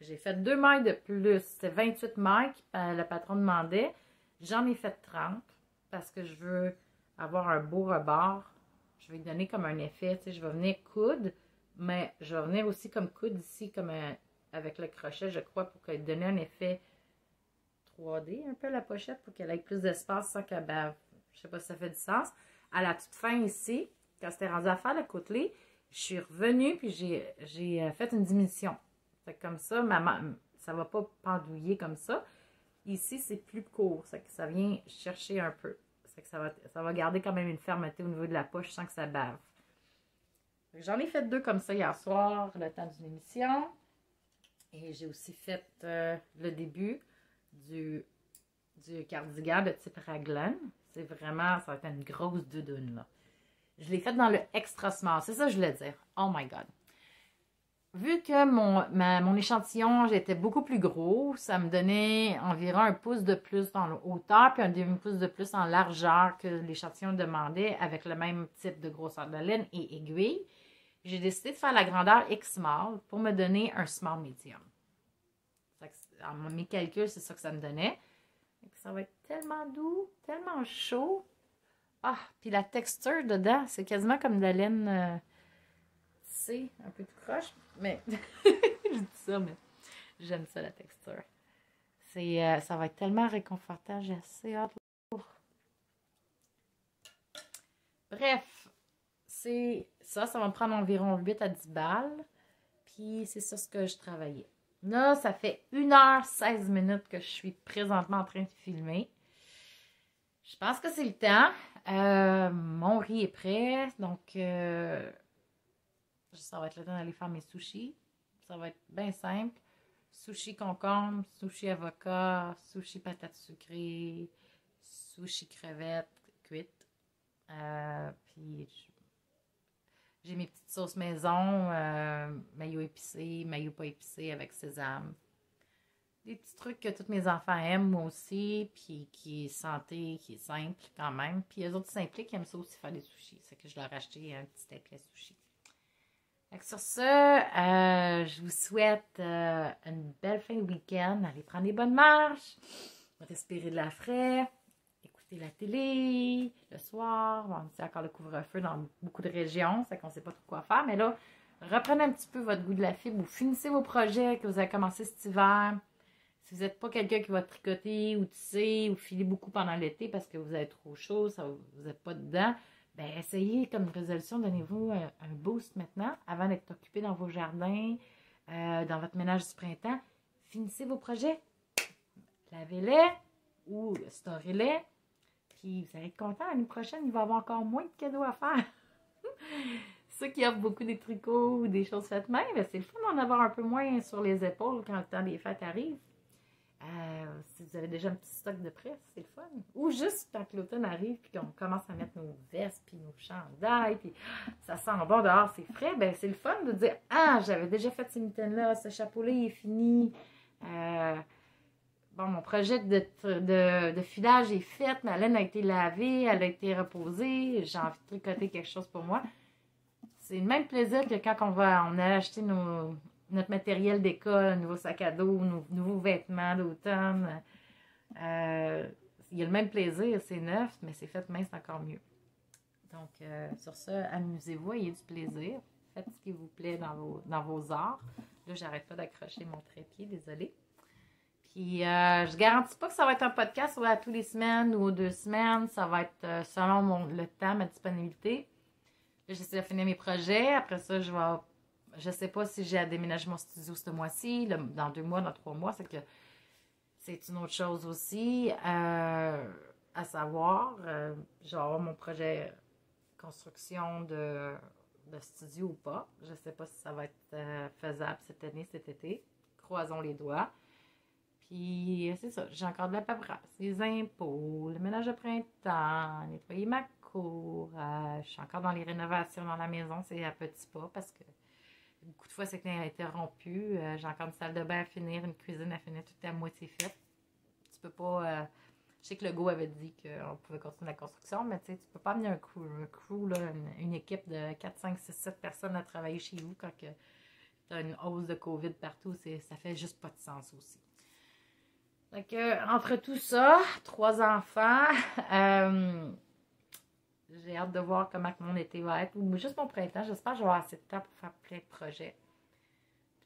J'ai fait 2 mailles de plus. C'était 28 mailles que le patron demandait. J'en ai fait 30 parce que je veux avoir un beau rebord. Je vais lui donner comme un effet. Tu sais, je vais venir coude, mais je vais venir aussi comme coude ici, comme avec le crochet, je crois, pour qu'elle donne un effet 3D, un peu la pochette, pour qu'elle ait plus d'espace sans qu'elle bave. Je sais pas si ça fait du sens. à la toute fin ici, quand c'était rendu à faire le côtelé, je suis revenue puis j'ai fait une diminution. Fait que comme ça, ça va pas pendouiller comme ça. Ici, c'est plus court, ça que ça vient chercher un peu. C'est que ça va garder quand même une fermeté au niveau de la poche sans que ça bave. J'en ai fait 2 comme ça hier soir, le temps d'une émission. Et j'ai aussi fait le début du cardigan de type raglan. C'est vraiment, ça va être une grosse doudoune, là. Je l'ai fait dans le extra small. C'est ça que je voulais dire. Oh my God. Vu que mon échantillon était beaucoup plus gros, ça me donnait environ 1 pouce de plus dans la hauteur puis un demi-pouce de plus en largeur que l'échantillon demandait avec le même type de grosseur de laine et aiguille. J'ai décidé de faire la grandeur X-small pour me donner un small medium. Mes calculs, c'est ça que ça me donnait. Ça va être tellement doux, tellement chaud. Ah, puis la texture dedans, c'est quasiment comme de la laine, c'est un peu tout croche, mais je dis ça, mais j'aime ça la texture. Ça va être tellement réconfortant, j'ai assez hâte. Bref, ça va me prendre environ 8 à 10 balles, puis c'est ça ce que je travaillais. Là, ça fait 1h16 minutes que je suis présentement en train de filmer. Je pense que c'est le temps. Mon riz est prêt. Donc, ça va être le temps d'aller faire mes sushis. Ça va être bien simple. Sushi concombre, sushi avocat, sushi patates sucrées, sushi crevettes cuites. Puis, j'ai mes petites sauces maison, mayo épicé, mayo pas épicé avec sésame. Des petits trucs que tous mes enfants aiment, moi aussi, puis qui est santé, qui est simple quand même. Puis eux autres simplés qui aiment ça aussi faire des sushis. C'est que je leur ai acheté un petit tapis à sushi. Donc sur ça, je vous souhaite une belle fin de week-end. Allez prendre des bonnes marches, respirer de l'air frais, écouter la télé le soir. Bon, c'est encore le couvre-feu dans beaucoup de régions, c'est qu'on ne sait pas trop quoi faire. Mais là, reprenez un petit peu votre goût de la fibre ou finissez vos projets que vous avez commencé cet hiver. Si vous n'êtes pas quelqu'un qui va tricoter ou tisser ou filer beaucoup pendant l'été parce que vous avez trop chaud, vous n'êtes pas dedans, ben essayez comme résolution, donnez-vous un boost maintenant avant d'être occupé dans vos jardins, dans votre ménage du printemps. Finissez vos projets, lavez-les ou storez-les, puis vous allez être content. L'année prochaine, il va y avoir encore moins de cadeaux à faire. Ceux qui offrent beaucoup des tricots ou des choses faites main, ben c'est le fun d'en avoir un peu moins sur les épaules quand le temps des fêtes arrive. Si vous avez déjà un petit stock de presse, c'est le fun. Ou juste quand l'automne arrive puis qu'on commence à mettre nos vestes puis nos chandails puis ça sent bon dehors, c'est frais, ben c'est le fun de dire « Ah, j'avais déjà fait ces mitaines-là, ce chapeau-là il est fini. Bon, mon projet de filage est fait, ma laine a été lavée, elle a été reposée, j'ai envie de tricoter quelque chose pour moi. » C'est le même plaisir que quand on a acheté notre matériel d'école, nouveau sac à dos, nos nouveaux vêtements d'automne. Il y a le même plaisir, c'est neuf, mais c'est fait main, c'est encore mieux. Donc, sur ça, amusez-vous, ayez du plaisir. Faites ce qui vous plaît dans vos arts. Là, j'arrête pas d'accrocher mon trépied, désolée. Puis, je garantis pas que ça va être un podcast à tous les semaines ou aux 2 semaines. Ça va être selon le temps, ma disponibilité. Là, j'essaie de finir mes projets. Après ça, je sais pas si j'ai à déménager mon studio ce mois-ci, dans 2 mois, dans 3 mois. C'est que c'est une autre chose aussi à savoir. Je vais avoir mon projet construction de studio ou pas. Je sais pas si ça va être faisable cette année, cet été. Croisons les doigts. Puis, c'est ça. J'ai encore de la paperasse, les impôts, le ménage de printemps, nettoyer ma cour. Je suis encore dans les rénovations dans la maison. C'est à petits pas parce que beaucoup de fois, c'est interrompu. J'ai encore une salle de bain à finir, une cuisine à finir, tout est à moitié faite. Tu peux pas... je sais que le Go avait dit qu'on pouvait continuer la construction, mais tu sais, tu peux pas amener un crew là, une équipe de 4, 5, 6, 7 personnes à travailler chez vous quand tu as une hausse de COVID partout. Ça fait juste pas de sens aussi. Donc, entre tout ça, 3 enfants, j'ai hâte de voir comment mon été va être, ou juste mon printemps. J'espère que je vais avoir assez de temps pour faire plein de projets.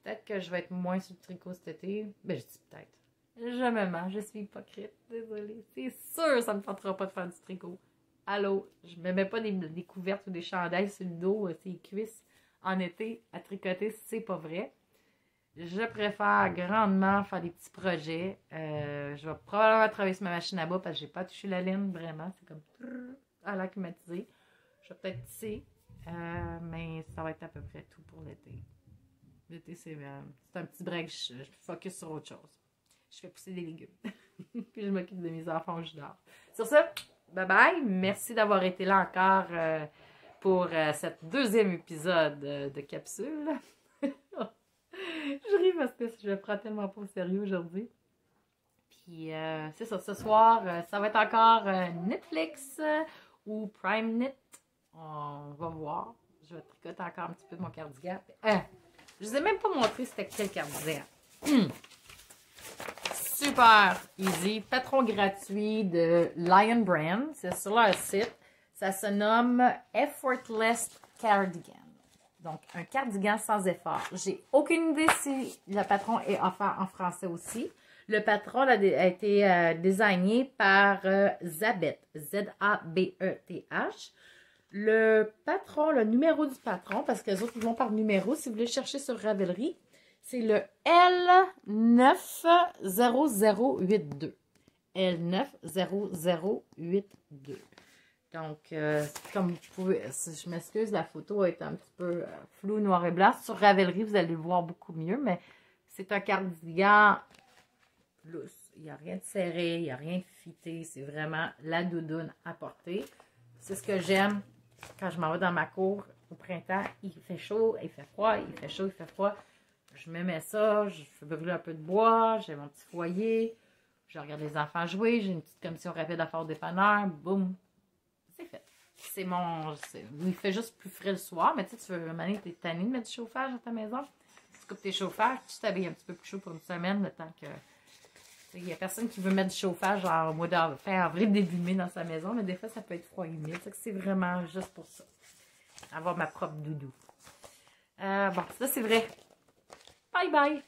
Peut-être que je vais être moins sur le tricot cet été. Ben, je dis peut-être. Je me mens, je suis hypocrite. Désolée. C'est sûr, ça ne me tentera pas de faire du tricot. Allô, je me mets pas des couvertes ou des chandails sur le dos, ses cuisses en été à tricoter, c'est pas vrai. Je préfère grandement faire des petits projets. Je vais probablement travailler sur ma machine à bas parce que j'ai pas touché la laine vraiment. C'est comme à la climatisée. Je vais peut-être tisser, mais ça va être à peu près tout pour l'été. L'été, c'est un petit break. Je focus sur autre chose. Je fais pousser des légumes. Puis je m'occupe de mes enfants au dors. Sur ce, bye bye. Merci d'avoir été là encore pour cet deuxième épisode de capsule. Je ris parce que je le prends tellement pas au sérieux aujourd'hui. Puis c'est ça, ce soir, ça va être encore Netflix ou Prime Knit. On va voir. Je vais tricoter encore un petit peu de mon cardigan. Je vous ai même pas montré c'était quel cardigan. Super easy. Patron gratuit de Lion Brand. C'est sur leur site. Ça se nomme Effortless Cardigan. Donc, un cardigan sans effort. J'ai aucune idée si le patron est offert en français aussi. Le patron a été designé par Zabeth. Z-A-B-E-T-H. Le patron, le numéro du patron, parce que les autres, ils vont par numéro. Si vous voulez chercher sur Ravelry, c'est le L90082. L90082. Donc, comme vous pouvez, je m'excuse, la photo est un petit peu floue, noir et blanc. Sur Ravelry, vous allez le voir beaucoup mieux, mais c'est un cardigan lousse. Il n'y a rien de serré, il n'y a rien de fité. C'est vraiment la doudoune à porter. C'est ce que j'aime quand je m'en vais dans ma cour au printemps. Il fait chaud, il fait froid, il fait chaud, il fait froid. Je me mets ça, je fais brûler un peu de bois, j'ai mon petit foyer. Je regarde les enfants jouer, j'ai une petite commission rapide à faire au dépanneur. Boum! C'est fait. C'est mon... Il fait juste plus frais le soir, mais tu sais, tu veux manier, t'es tanné de mettre du chauffage dans ta maison. Tu coupes tes chauffages, tu t'habilles un petit peu plus chaud pour une semaine, le temps que... Il n'y a personne qui veut mettre du chauffage genre au mois d'avril, fin avril, début mai dans sa maison, mais des fois, ça peut être froid et humide. C'est vraiment juste pour ça. Avoir ma propre doudou. Bon, ça c'est vrai. Bye bye!